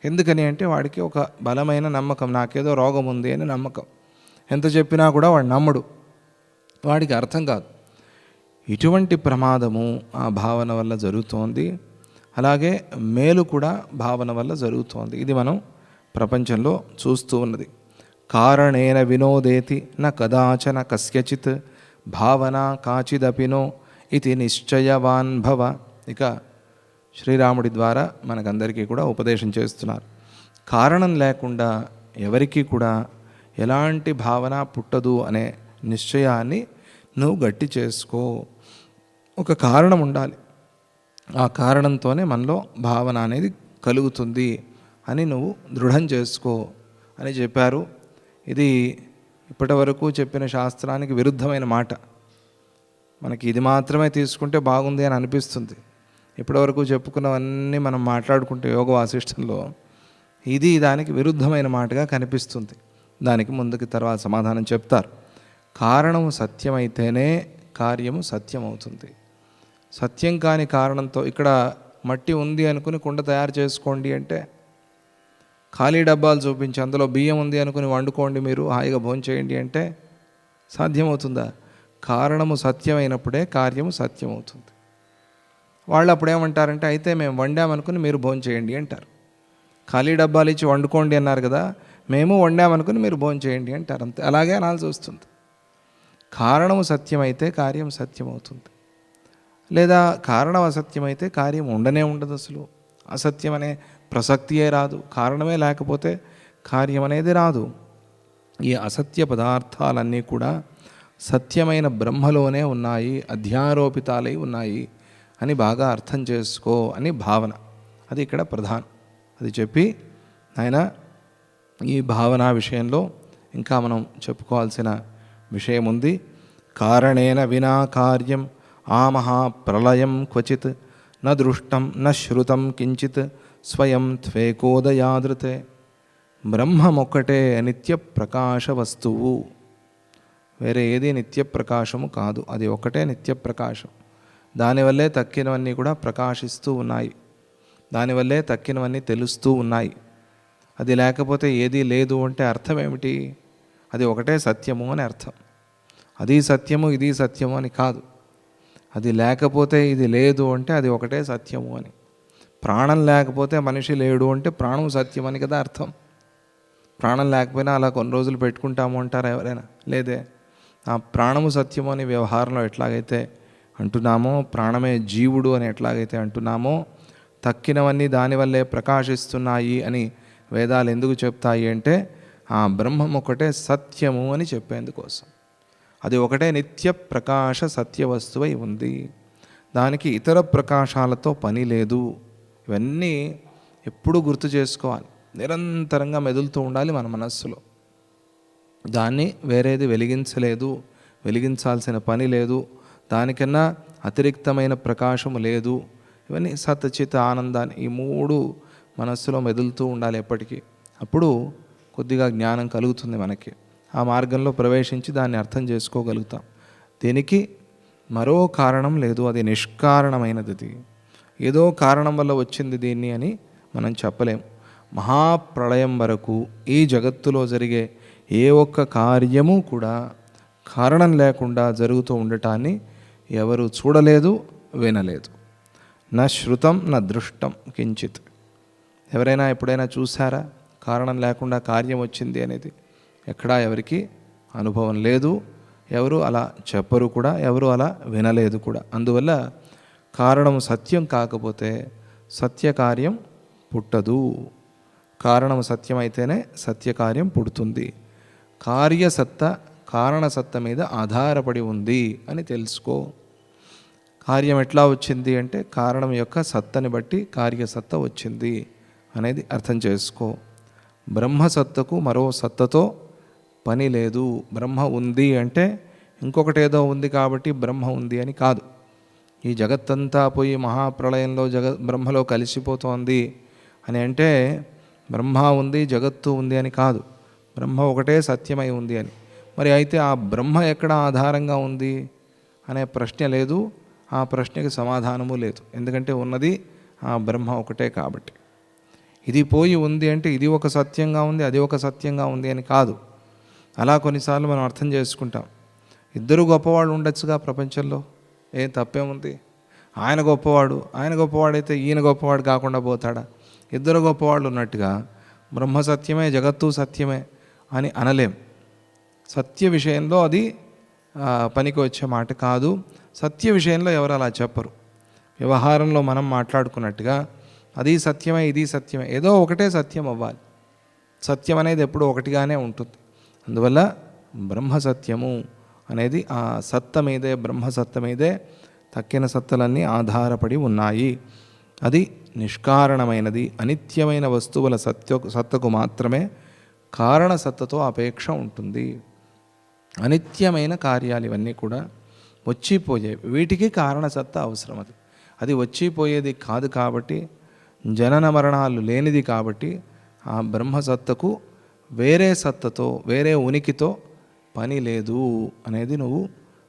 ఎందుకని అంటే వాడికి ఒక బలమైన నమ్మకం, నాకేదో రోగం ఉంది అని నమ్మకం. ఎంత చెప్పినా కూడా వాడు నమ్మడు, వాడికి అర్థం కాదు. ఇటువంటి ప్రమాదము ఆ భావన వల్ల జరుగుతోంది. అలాగే మేలు కూడా భావన వల్ల జరుగుతోంది. ఇది మనం ప్రపంచంలో చూస్తూ ఉన్నది. కారణేన వినోదేతి న కదాచన కస్యచిత్ భావన కాచిదపినో ఇది నిశ్చయవాన్ భవ. ఇక శ్రీరాముడి ద్వారా మనకందరికీ కూడా ఉపదేశం చేస్తున్నారు. కారణం లేకుండా ఎవరికీ కూడా ఎలాంటి భావన పుట్టదు అనే నిశ్చయాన్ని నువ్వు గట్టి చేసుకో. ఒక కారణం ఉండాలి, ఆ కారణంతోనే మనలో భావన అనేది కలుగుతుంది అని నువ్వు దృఢం చేసుకో అని చెప్పారు. ఇది ఇప్పటి వరకు చెప్పిన శాస్త్రానికి విరుద్ధమైన మాట. మనకి ఇది మాత్రమే తీసుకుంటే బాగుంది అని అనిపిస్తుంది. ఇప్పటివరకు చెప్పుకున్నవన్నీ మనం మాట్లాడుకుంటే యోగ వాసిష్టంలో ఇది దానికి విరుద్ధమైన మాటగా కనిపిస్తుంది. దానికి ముందుకు తర్వాత సమాధానం చెప్తారు. కారణము సత్యమైతేనే కార్యము సత్యమవుతుంది. సత్యం కాని కారణంతో, ఇక్కడ మట్టి ఉంది అనుకుని కుండ తయారు చేసుకోండి అంటే, ఖాళీ డబ్బాలు చూపించి అందులో బియ్యం ఉంది అనుకుని వండుకోండి, మీరు హాయిగా భోంచేయండి అంటే సాధ్యమవుతుందా? కారణము సత్యమైనప్పుడే కార్యము సత్యమవుతుంది. వాళ్ళు అప్పుడేమంటారంటే, అయితే మేము వండామనుకుని మీరు భోంచేయండి అంటారు. ఖాళీ డబ్బాలు ఇచ్చి వండుకోండి అన్నారు కదా, మేము వండామనుకుని మీరు భోంచేయండి అంటారు. అంతే, అలాగే అనాల్సి వస్తుంది. కారణము సత్యమైతే కార్యం సత్యమవుతుంది. లేదా కారణం అసత్యమైతే కార్యం ఉండనే ఉండదు. అసలు అసత్యం అనే ప్రసక్తియే రాదు. కారణమే లేకపోతే కార్యం అనేది రాదు. ఈ అసత్య పదార్థాలన్నీ కూడా సత్యమైన బ్రహ్మలోనే ఉన్నాయి, అధ్యారోపితాలై ఉన్నాయి అని బాగా అర్థం చేసుకో అని భావన. అది ఇక్కడ ప్రధానం. అది చెప్పి ఆయన ఈ భావన విషయంలో ఇంకా మనం చెప్పుకోవాల్సిన విషయం ఉంది. కారణేన వినా కార్యం ఆమహాప్రళయం క్వచిత్ న దృష్టం న శ్రుతం కించిత్ స్వయం త్వేకోదయాదృతే. బ్రహ్మమొక్కటే నిత్య ప్రకాశ వస్తువు, వేరే ఏది నిత్య ప్రకాశము కాదు. అది ఒకటే నిత్య ప్రకాశం. దానివల్లే తక్కినవన్నీ కూడా ప్రకాశిస్తూ ఉన్నాయి, దానివల్లే తక్కినవన్నీ తెలుస్తూ ఉన్నాయి. అది లేకపోతే ఏదీ లేదు అంటే అర్థం ఏమిటి? అది ఒకటే సత్యము అని అర్థం. అది సత్యము ఇది సత్యము అని కాదు. అది లేకపోతే ఇది లేదు అంటే అది ఒకటే సత్యము అని. ప్రాణం లేకపోతే మనిషి లేడు అంటే ప్రాణం సత్యం అని కదా అర్థం. ప్రాణం లేకపోయినా అలా కొన్ని రోజులు పెట్టుకుంటాము అంటారా ఎవరైనా? లేదే. ఆ ప్రాణము సత్యము అని వ్యవహారంలో ఎట్లాగైతే అంటున్నామో, ప్రాణమే జీవుడు అని ఎట్లాగైతే అంటున్నామో, తక్కినవన్నీ దానివల్లే ప్రకాశిస్తున్నాయి అని వేదాలు ఎందుకు చెప్తాయి అంటే, ఆ బ్రహ్మం ఒకటే సత్యము అని చెప్పేందుకోసం. అది ఒకటే నిత్య ప్రకాశ సత్య వస్తువై ఉంది. దానికి ఇతర ప్రకాశాలతో పని లేదు. ఇవన్నీ ఎప్పుడూ గుర్తు చేసుకోవాలి, నిరంతరంగా మెదులుతూ ఉండాలి మన మనస్సులో. దాన్ని వేరేది వెలిగించలేదు, వెలిగించాల్సిన పని లేదు, దానికన్నా అతిరిక్తమైన ప్రకాశము లేదు. ఇవన్నీ సత్చిత్ ఆనందాన్ని, ఈ మూడు మనస్సులో మెదులుతూ ఉండాలి ఎప్పటికీ. అప్పుడు కొద్దిగా జ్ఞానం కలుగుతుంది మనకి. ఆ మార్గంలో ప్రవేశించి దాన్ని అర్థం చేసుకోగలుగుతాం. దీనికి మరో కారణం లేదు, అది నిష్కారణమైనది. అది ఏదో కారణం వల్ల వచ్చింది దీన్ని అని మనం చెప్పలేము. మహాప్రళయం వరకు ఈ జగత్తులో జరిగే ఏ ఒక్క కార్యము కూడా కారణం లేకుండా జరుగుతూ ఉండటాన్ని ఎవరు చూడలేదు, వినలేదు. నా శృతం నా దృష్టం కించిత్. ఎవరైనా ఎప్పుడైనా చూసారా కారణం లేకుండా కార్యం వచ్చింది అనేది? ఎక్కడా ఎవరికి అనుభవం లేదు, ఎవరు అలా చెప్పరు కూడా, ఎవరు అలా వినలేదు కూడా. అందువల్ల కారణం సత్యం కాకపోతే సత్యకార్యం పుట్టదు. కారణం సత్యమైతేనే సత్యకార్యం పుడుతుంది. కార్యసత్త కారణసత్త మీద ఆధారపడి ఉంది అని తెలుసుకో. కార్యం ఎట్లా వచ్చింది అంటే కారణం యొక్క సత్తని బట్టి కార్యసత్త వచ్చింది అనేది అర్థం చేసుకో. బ్రహ్మసత్తకు మరో సత్తతో పని లేదు. బ్రహ్మ ఉంది అంటే ఇంకొకటి ఏదో ఉంది కాబట్టి బ్రహ్మ ఉంది అని కాదు. ఈ జగత్తంతా పోయి మహాప్రళయంలో బ్రహ్మలో కలిసిపోతోంది అని అంటే బ్రహ్మ ఉంది జగత్తు ఉంది అని కాదు, బ్రహ్మ ఒకటే సత్యమై ఉంది అని. మరి అయితే ఆ బ్రహ్మ ఎక్కడ ఆధారంగా ఉంది అనే ప్రశ్న లేదు, ఆ ప్రశ్నకి సమాధానము లేదు. ఎందుకంటే ఉన్నది ఆ బ్రహ్మ ఒకటే కాబట్టి. ఇది పోయి ఉంది అంటే ఇది ఒక సత్యంగా ఉంది, అది ఒక సత్యంగా ఉంది అని కాదు. అలా కొన్నిసార్లు మనం అర్థం చేసుకుంటాం. ఇద్దరు గొప్పవాళ్ళు ఉండొచ్చుగా ప్రపంచంలో, ఏం తప్పేముంది? ఆయన గొప్పవాడైతే ఈయన గొప్పవాడు కాకుండా పోతాడా? ఇద్దరు గొప్పవాళ్ళు ఉన్నట్టుగా బ్రహ్మ సత్యమే జగత్తు సత్యమే అని అనలేం. సత్య విషయంలో అది పనికి వచ్చే మాట కాదు. సత్య విషయంలో ఎవరు అలా చెప్పరు. వ్యవహారంలో మనం మాట్లాడుకున్నట్టుగా అది సత్యమే ఇది సత్యమే, ఏదో ఒకటే సత్యం అవ్వాలి. సత్యం అనేది ఎప్పుడూ ఒకటిగానే ఉంటుంది. అందువల్ల బ్రహ్మ సత్యము అనేది ఆ సత్త మీదే, బ్రహ్మసత్త మీదే తక్కిన సత్తలన్నీ ఆధారపడి ఉన్నాయి. అది నిష్కారణమైనది, అనిత్యమైన వస్తువుల సత్తకు మాత్రమే కారణసత్తతో అపేక్ష ఉంటుంది. అనిత్యమైన కార్యాలు ఇవన్నీ కూడా వచ్చిపోయేవి, వీటికి కారణసత్త అవసరం. అది వచ్చిపోయేది కాదు కాబట్టి, జనన మరణాలు లేనిది కాబట్టి ఆ బ్రహ్మసత్తకు వేరే సత్తతో, వేరే ఉనికితో పని లేదు అనేది నువ్వు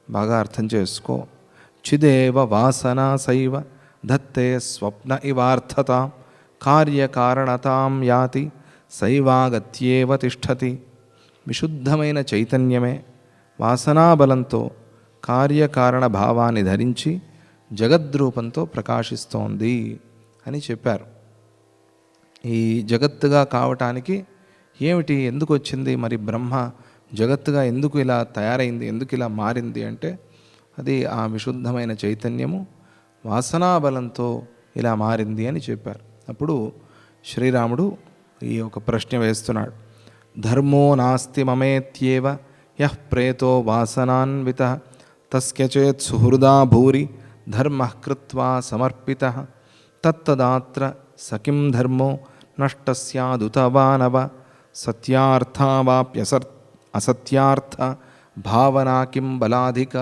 బాగా అర్థం చేసుకో. చిదేవ వాసనా సైవ దత్తే స్వప్న ఇవార్థత కార్యకారణతాం యాతి సైవాగత్యేవ తిష్టతి. విశుద్ధమైన చైతన్యమే వాసనాబలంతో కార్యకారణ భావాన్ని ధరించి జగద్రూపంతో ప్రకాశిస్తోంది అని చెప్పారు. ఈ జగత్తుగా కావటానికి ఏమిటి, ఎందుకు వచ్చింది? మరి బ్రహ్మ జగత్తుగా ఎందుకు ఇలా తయారైంది, ఎందుకు ఇలా మారింది అంటే అది ఆ విశుద్ధమైన చైతన్యము వాసనాబలంతో ఇలా మారింది అని చెప్పారు. అప్పుడు శ్రీరాముడు ఈ ఒక ప్రశ్న వేస్తున్నాడు. ధర్మో నాస్తి మమేత్యేవ యః ప్రేతో వాసనాన్విత తస్యచేత్ సుహృదా భూరి ధర్మ కృత్వా సమర్పిత తత్తదాత్ర సకిం ధర్మో నష్టస్యాదుత వానవ సత్యార్థావాప్యసర్ అసత్యార్థ భావనా కిం బలాధిక.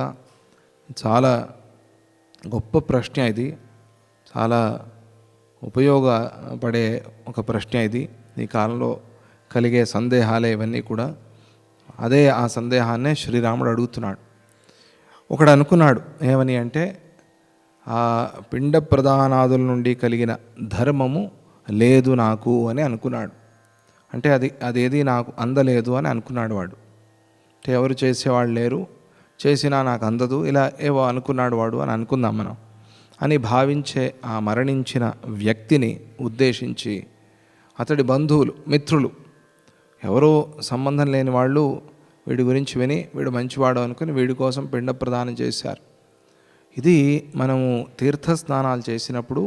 చాలా గొప్ప ప్రశ్న ఇది, చాలా ఉపయోగపడే ఒక ప్రశ్న ఇది. ఈ కాలంలో కలిగే సందేహాలే ఇవన్నీ కూడా. అదే ఆ సందేహాన్నే శ్రీరాముడు అడుగుతున్నాడు. ఒకడు అనుకున్నాడు ఏమని అంటే, ఆ పిండ ప్రధానాదుల నుండి కలిగిన ధర్మము లేదు నాకు అని అనుకున్నాడు. అంటే అదేది నాకు అందలేదు అని అనుకున్నాడు వాడు. అంటే ఎవరు చేసేవాళ్ళు లేరు, చేసినా నాకు అందదు, ఇలా ఏవో అనుకున్నాడు వాడు అని అనుకుందాం మనం. అని భావించే ఆ మరణించిన వ్యక్తిని ఉద్దేశించి అతడి బంధువులు, మిత్రులు, ఎవరో సంబంధం లేని వాళ్ళు వీడి గురించి విని వీడు మంచివాడు అనుకుని వీడి కోసం పిండ ప్రదానం చేశారు. ఇది మనము తీర్థస్నానాలు చేసినప్పుడు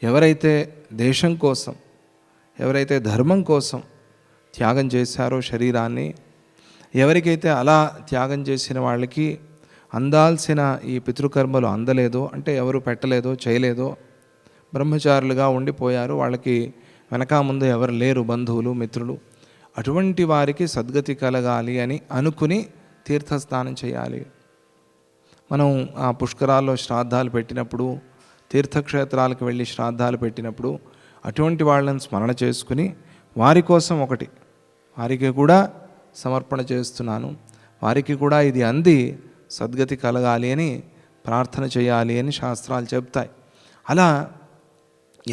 ఎవరైతే దేశం కోసం, ఎవరైతే ధర్మం కోసం త్యాగం చేశారో శరీరాన్ని, ఎవరికైతే అలా త్యాగం చేసిన వాళ్ళకి అందాల్సిన ఈ పితృకర్మలు అందలేదో, అంటే ఎవరు పెట్టలేదో చేయలేదో, బ్రహ్మచారులుగా ఉండిపోయారు, వాళ్ళకి వెనక ముందు ఎవరు లేరు బంధువులు మిత్రులు, అటువంటి వారికి సద్గతి కలగాలి అని అనుకుని తీర్థస్నానం చేయాలి. మనం ఆ పుష్కరాల్లో శ్రాద్ధాలు పెట్టినప్పుడు, తీర్థక్షేత్రాలకు వెళ్ళి శ్రాద్ధాలు పెట్టినప్పుడు అటువంటి వాళ్ళని స్మరణ చేసుకుని వారి కోసం ఒకటి, వారికి కూడా సమర్పణ చేస్తున్నాను, వారికి కూడా ఇది అంది సద్గతి కలగాలి అని ప్రార్థన చేయాలి అని శాస్త్రాలు చెప్తాయి. అలా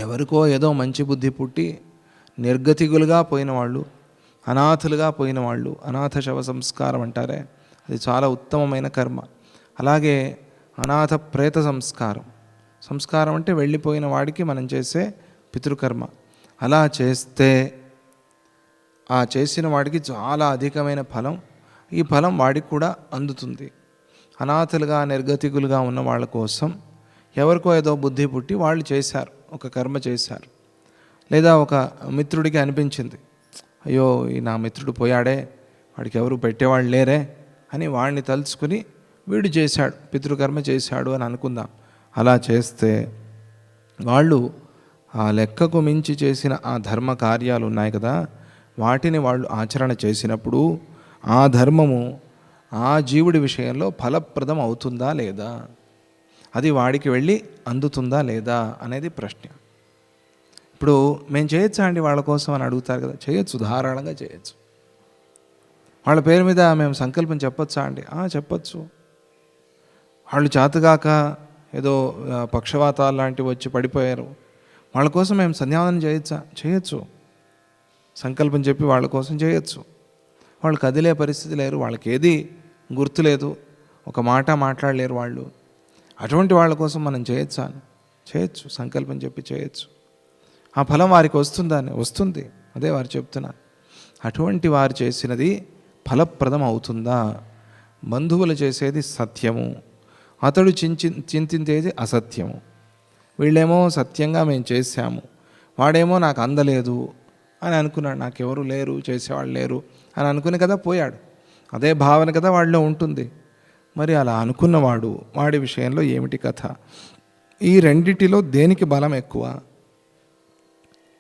ఎవరికో ఏదో మంచి బుద్ధి పుట్టి నిర్గతికులుగా పోయిన వాళ్ళు, అనాథులుగా పోయిన వాళ్ళు, అనాథ శవ సంస్కారం అంటారే, అది చాలా ఉత్తమమైన కర్మ. అలాగే అనాథ ప్రేత సంస్కారం అంటే వెళ్ళిపోయిన వాడికి మనం చేసే పితృకర్మ. అలా చేస్తే ఆ చేసిన వాడికి చాలా అధికమైన ఫలం, ఈ ఫలం వాడికి కూడా అందుతుంది. అనాథలుగా నిర్గతికులుగా ఉన్న వాళ్ళ కోసం ఎవరికో ఏదో బుద్ధి పుట్టి వాళ్ళు చేశారు, ఒక కర్మ చేశారు. లేదా ఒక మిత్రుడికి అనిపించింది, అయ్యో ఈ నా మిత్రుడు పోయాడే, వాడికి ఎవరు పెట్టేవాళ్ళు లేరే అని వాడిని తలుచుకుని వీడు చేశాడు, పితృకర్మ చేశాడు అని అనుకుందాం. అలా చేస్తే వాళ్ళు ఆ లెక్కకు మించి చేసిన ఆ ధర్మ కార్యాలు ఉన్నాయి కదా, వాటిని వాళ్ళు ఆచరణ చేసినప్పుడు ఆ ధర్మము ఆ జీవుడి విషయంలో ఫలప్రదం అవుతుందా లేదా, అది వాడికి వెళ్ళి అందుతుందా లేదా అనేది ప్రశ్న. ఇప్పుడు మేము చేయొచ్చా అండి వాళ్ళ కోసం అని అడుగుతారు కదా. చేయొచ్చు, ధారాళంగా చేయొచ్చు. వాళ్ళ పేరు మీద మేము సంకల్పం చెప్పొచ్చా అండి? చెప్పొచ్చు. వాళ్ళు చేతగాక ఏదో పక్షవాతాలు లాంటివి వచ్చి పడిపోయారు, వాళ్ళ కోసం మేము సంధ్యావందనం చేయొచ్చా? చేయొచ్చు. సంకల్పం చెప్పి వాళ్ళ కోసం చేయొచ్చు. వాళ్ళు కదిలే పరిస్థితి లేరు, వాళ్ళకి ఏది గుర్తులేదు, ఒక మాట మాట్లాడలేరు వాళ్ళు. అటువంటి వాళ్ళ కోసం మనం చేయొచ్చా? చేయొచ్చు. సంకల్పం చెప్పి చేయొచ్చు. ఆ ఫలం వారికి వస్తుంది. అదే వారు చెప్తున్నారు. అటువంటి వారు చేసినది ఫలప్రదం అవుతుందా? బంధువులు చేసేది సత్యము, అతడు చింతించేది అసత్యము. వీళ్ళేమో సత్యంగా మేము చేశాము, వాడేమో నాకు అందలేదు అని అనుకున్నాడు, నాకెవరు లేరు, చేసేవాళ్ళు లేరు అని అనుకుని కదా పోయాడు. అదే భావన కదా వాళ్ళలో ఉంటుంది. మరి అలా అనుకున్నవాడు, వాడి విషయంలో ఏమిటి కథ? ఈ రెండిటిలో దేనికి బలం ఎక్కువ?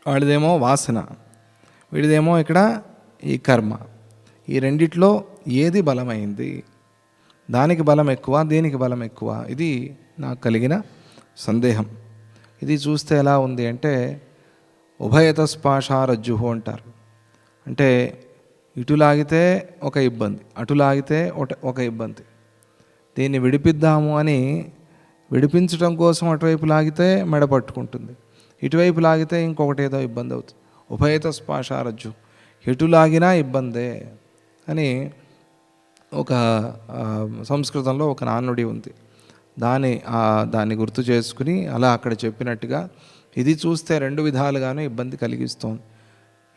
వాడిదేమో వాసన, వీడిదేమో ఇక్కడ ఈ కర్మ. ఈ రెండిట్లో ఏది బలమైంది? దానికి బలం ఎక్కువ, దేనికి బలం ఎక్కువ? ఇది నాకు కలిగిన సందేహం. ఇది చూస్తే ఎలా ఉంది అంటే ఉభయతస్పాషారజ్జుహు అంటారు. అంటే ఇటు లాగితే ఒక ఇబ్బంది, అటు లాగితే ఒక ఇబ్బంది. దీన్ని విడిపిద్దాము అని విడిపించడం కోసం అటువైపు లాగితే మెడ పట్టుకుంటుంది, ఇటువైపు లాగితే ఇంకొకటి ఏదో ఇబ్బంది అవుతుంది. ఉభయతస్పాషారజ్జు, ఎటు లాగినా ఇబ్బందే అని ఒక సంస్కృతంలో ఒక నానుడి ఉంది. దాన్ని గుర్తు చేసుకుని అలా అక్కడ చెప్పినట్టుగా ఇది చూస్తే రెండు విధాలుగానే ఇబ్బంది కలిగిస్తోంది.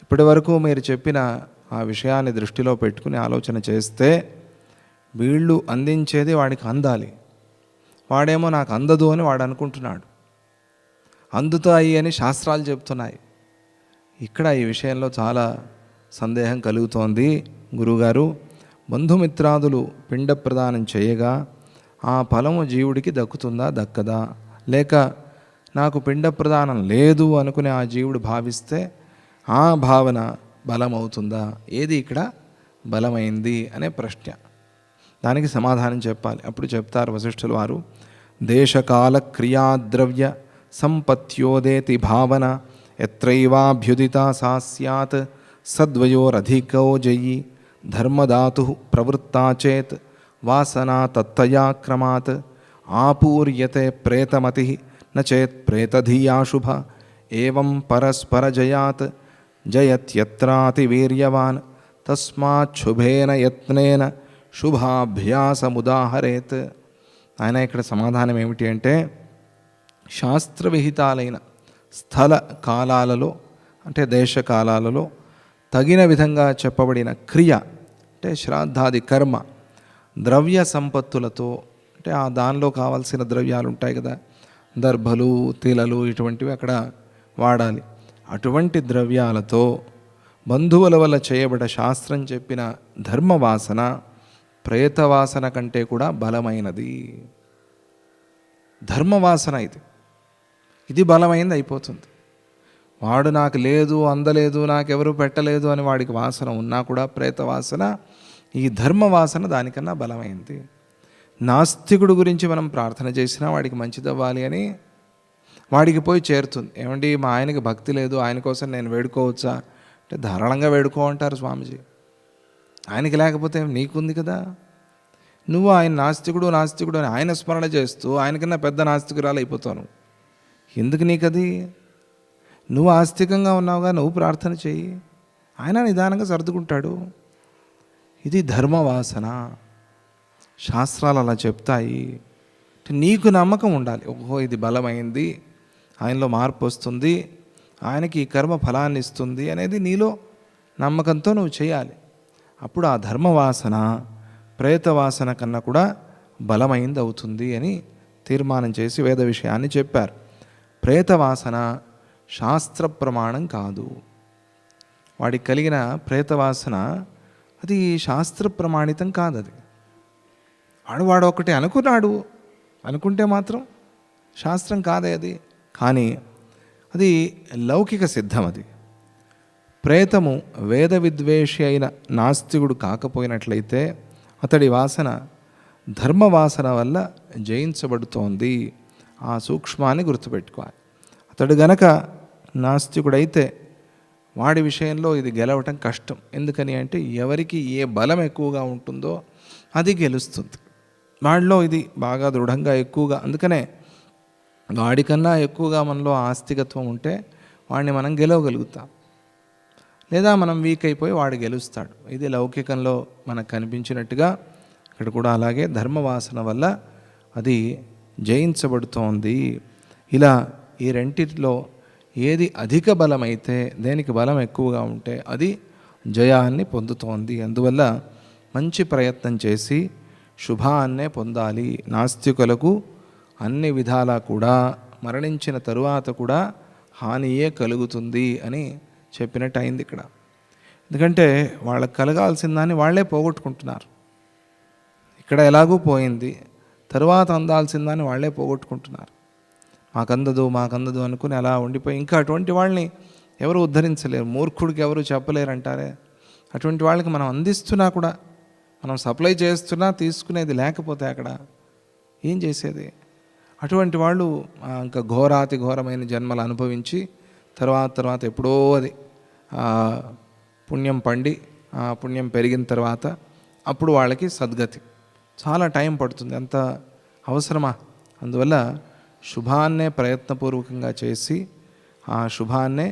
ఇప్పటి వరకు మీరు చెప్పిన ఆ విషయాన్ని దృష్టిలో పెట్టుకుని ఆలోచన చేస్తే వీళ్ళు అందించేది వాడికి అందాలి, వాడేమో నాకు అందదు అని వాడు అనుకుంటున్నాడు. అందుతాయి అని శాస్త్రాలు చెప్తున్నాయి. ఇక్కడ ఈ విషయంలో చాలా సందేహం కలుగుతోంది. గురువుగారు, బంధుమిత్రాదులు పిండ ప్రదానం చేయగా ఆ ఫలము జీవుడికి దక్కుతుందా దక్కదా? లేక నాకు పిండ ప్రదానం లేదు అనుకుని ఆ జీవుడు భావిస్తే ఆ భావన బలమవుతుందా? ఏది ఇక్కడ బలమైంది అనే ప్రశ్న. దానికి సమాధానం చెప్పాలి. అప్పుడు చెప్తారు వశిష్ఠుల వారు, దేశకాల క్రియాద్రవ్య సంపత్యోదేతి భావన ఎత్రైవాభ్యుదిత సా స్యాత్ సద్వయోరధికో జయి ధర్మధాతు ప్రవృత్తా చేత్ వాసనా తత్తయా క్రమాత్ ఆపూర్యతే ప్రేతమతి నచేత్ ప్రేతధీయాశుభ ఏవం పరస్పరజయాత్ జయత్యత్రాతి వీర్యవాన్ తస్మాచ్ఛుభేన యత్నేన శుభాభ్యాసముదాహరేత్. ఆయన ఇక్కడ సమాధానం ఏమిటి అంటే శాస్త్రవిహితాలైన స్థల కాలాలలో అంటే దేశకాలాలలో తగిన విధంగా చెప్పబడిన క్రియ అంటే శ్రాద్ధాది కర్మ ద్రవ్య సంపత్తులతో అంటే ఆ దానిలో కావాల్సిన ద్రవ్యాలు ఉంటాయి కదా, దర్భలు తిలలు ఇటువంటివి అక్కడ వాడాలి. అటువంటి ద్రవ్యాలతో బంధువుల వల్ల చేయబడ్డ శాస్త్రం చెప్పిన ధర్మవాసన ప్రేతవాసన కంటే కూడా బలమైనది. ధర్మవాసన ఇది బలమైంది అయిపోతుంది. వాడు నాకు లేదు, అందలేదు, నాకెవరు పెట్టలేదు అని వాడికి వాసన ఉన్నా కూడా ప్రేతవాసన, ఈ ధర్మవాసన దానికన్నా బలమైంది. నాస్తికుడు గురించి మనం ప్రార్థన చేసినా వాడికి మంచిదవ్వాలి అని వాడికి పోయి చేరుతుంది. ఏమండి మా ఆయనకి భక్తి లేదు, ఆయన కోసం నేను వేడుకోవచ్చా అంటే ధారాళంగా వేడుకో అంటారు స్వామీజీ. ఆయనకి లేకపోతే నీకుంది కదా. నువ్వు ఆయన నాస్తికుడు అని ఆయన స్మరణ చేస్తూ ఆయనకన్నా పెద్ద నాస్తికురాలు అయిపోతావు. ఎందుకు నీకది? నువ్వు ఆస్తికంగా ఉన్నావుగా, నువ్వు ప్రార్థన చెయ్యి, ఆయన నిదానంగా సర్దుకుంటాడు. ఇది ధర్మవాసన. శాస్త్రాలు అలా చెప్తాయి. నీకు నమ్మకం ఉండాలి, ఓహో ఇది బలమైంది, ఆయనలో మార్పు వస్తుంది, ఆయనకి ఈ కర్మ ఫలాన్ని ఇస్తుంది అనేది నీలో నమ్మకంతో నువ్వు చేయాలి. అప్పుడు ఆ ధర్మవాసన ప్రేతవాసన కన్నా కూడా బలమైంది అవుతుంది అని తీర్మానం చేసి వేద విషయాన్ని చెప్పారు. ప్రేతవాసన శాస్త్ర ప్రమాణం కాదు. వాడికి కలిగిన ప్రేతవాసన అది శాస్త్ర ప్రమాణితం కాదు. అది వాడు ఒకటి అనుకుంటే మాత్రం శాస్త్రం కాదే అది. కానీ అది లౌకిక సిద్ధం. అది ప్రేతము వేద విద్వేషి అయిన నాస్తికుడు కాకపోయినట్లయితే అతడి వాసన ధర్మవాసన వల్ల జయించబడుతోంది. ఆ సూక్ష్మాన్ని గుర్తుపెట్టుకోవాలి. అతడు గనక నాస్తికుడైతే వాడి విషయంలో ఇది గెలవటం కష్టం. ఎందుకని అంటే ఎవరికి ఏ బలం ఎక్కువగా ఉంటుందో అది గెలుస్తుంది. వాడిలో ఇది బాగా దృఢంగా ఎక్కువగా, అందుకనే వాడికన్నా ఎక్కువగా మనలో ఆస్తికత్వం ఉంటే వాడిని మనం గెలవగలుగుతాం. లేదా మనం వీక్ అయిపోయి వాడు గెలుస్తాడు. ఇది లౌకికంలో మనకు కనిపించినట్టుగా ఇక్కడ కూడా అలాగే ధర్మవాసన వల్ల అది జయించబడుతోంది. ఇలా ఈ రెంటిలో ఏది అధిక బలమైతే, దేనికి బలం ఎక్కువగా ఉంటే అది జయాన్ని పొందుతోంది. అందువల్ల మంచి ప్రయత్నం చేసి శుభాన్నే పొందాలి. నాస్తికులకు అన్ని విధాలా కూడా మరణించిన తరువాత కూడా హానియే కలుగుతుంది అని చెప్పినట్టు అయింది ఇక్కడ. ఎందుకంటే వాళ్ళకి కలగాల్సిన దాన్ని వాళ్ళే పోగొట్టుకుంటున్నారు. ఇక్కడ ఎలాగూ పోయింది, తరువాత అందాల్సిన దాన్ని వాళ్ళే పోగొట్టుకుంటున్నారు. మాకందదు అనుకుని అలా ఉండిపోయి, ఇంకా అటువంటి వాళ్ళని ఎవరు ఉద్ధరించలేరు. మూర్ఖుడికి ఎవరు చెప్పలేరు అంటారే, అటువంటి వాళ్ళకి మనం అందిస్తున్నా కూడా, మనం సప్లై చేస్తున్నా తీసుకునేది లేకపోతే అక్కడ ఏం చేసేది? అటువంటి వాళ్ళు ఇంకా ఘోరాతి ఘోరమైన జన్మలు అనుభవించి తర్వాత ఎప్పుడో అది పుణ్యం పండి, పుణ్యం పెరిగిన తర్వాత అప్పుడు వాళ్ళకి సద్గతి. చాలా టైం పడుతుంది, అంత అవసరమా? అందువల్ల శుభాన్నే ప్రయత్నపూర్వకంగా చేసి ఆ శుభాన్నే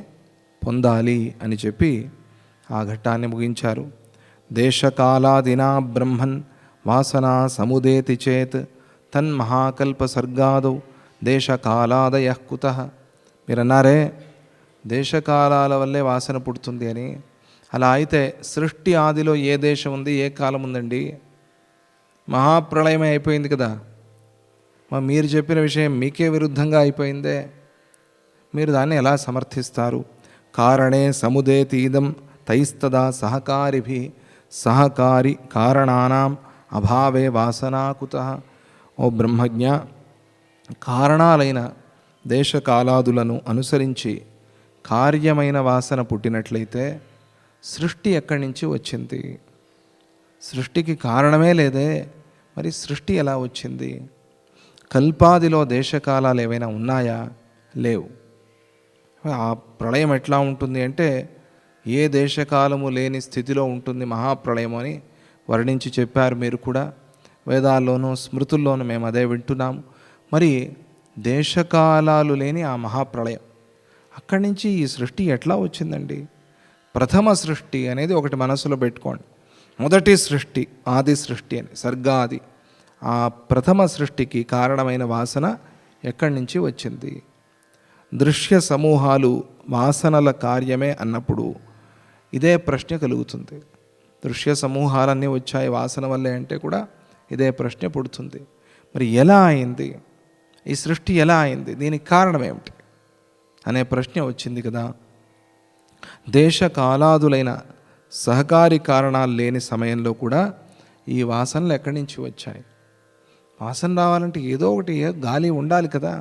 పొందాలి అని చెప్పి ఆ ఘట్టాన్ని ముగించారు. దేశకాలాదినా బ్రహ్మన్ వాసనా సముదేతి చేత్ తన్మహాకల్ప సర్గాదౌ దేశకాలాదయ కుతః. మీరు అన్నారే దేశకాలాల వల్లే వాసన పుడుతుంది అని. అలా అయితే సృష్టి ఆదిలో ఏ దేశం ఉంది, ఏ కాలం ఉందండి? మహాప్రళయమే అయిపోయింది కదా. మీరు చెప్పిన విషయం మీకే విరుద్ధంగా అయిపోయిందే. మీరు దాన్ని ఎలా సమర్థిస్తారు? కారణే సముదేతీదం తైస్తదా సహకారి కారణానాం అభావే వాసనా కుతః. ఓ బ్రహ్మజ్ఞ, కారణాలైన దేశకాలాదులను అనుసరించి కార్యమైన వాసన పుట్టినట్లయితే సృష్టి ఎక్కడి నుంచి వచ్చింది? సృష్టికి కారణమే లేదే, మరి సృష్టి ఎలా వచ్చింది? కల్పాదిలో దేశకాలాలు ఏవైనా ఉన్నాయా? లేవు. ఆ ప్రళయం ఎట్లా ఉంటుంది అంటే ఏ దేశకాలము లేని స్థితిలో ఉంటుంది మహాప్రళయం అని వర్ణించి చెప్పారు. మీరు కూడా వేదాల్లోనూ స్మృతుల్లోనూ మేము అదే వింటున్నాము. మరి దేశకాలాలు లేని ఆ మహాప్రళయం, అక్కడి నుంచి ఈ సృష్టి ఎట్లా వచ్చిందండి? ప్రథమ సృష్టి అనేది ఒకటి మనసులో పెట్టుకోండి. మొదటి సృష్టి ఆది సృష్టి అని, సర్గాది. ఆ ప్రథమ సృష్టికి కారణమైన వాసన ఎక్కడి నుంచి వచ్చింది? దృశ్య సమూహాలు వాసనల కార్యమే అన్నప్పుడు ఇదే ప్రశ్న కలుగుతుంది. దృశ్య సమూహాలన్నీ వచ్చాయి వాసన వల్లే అంటే కూడా ఇదే ప్రశ్న పుడుతుంది. మరి ఎలా అయింది ఈ సృష్టి? ఎలా అయింది? దీనికి కారణం ఏమిటి అనే ప్రశ్న వచ్చింది కదా. దేశకాలాదులైన సహకారి కారణాలు లేని సమయంలో కూడా ఈ వాసనలు ఎక్కడి నుంచి వచ్చాయి? వాసన రావాలంటే ఏదో ఒకటి గాలి ఉండాలి కదా.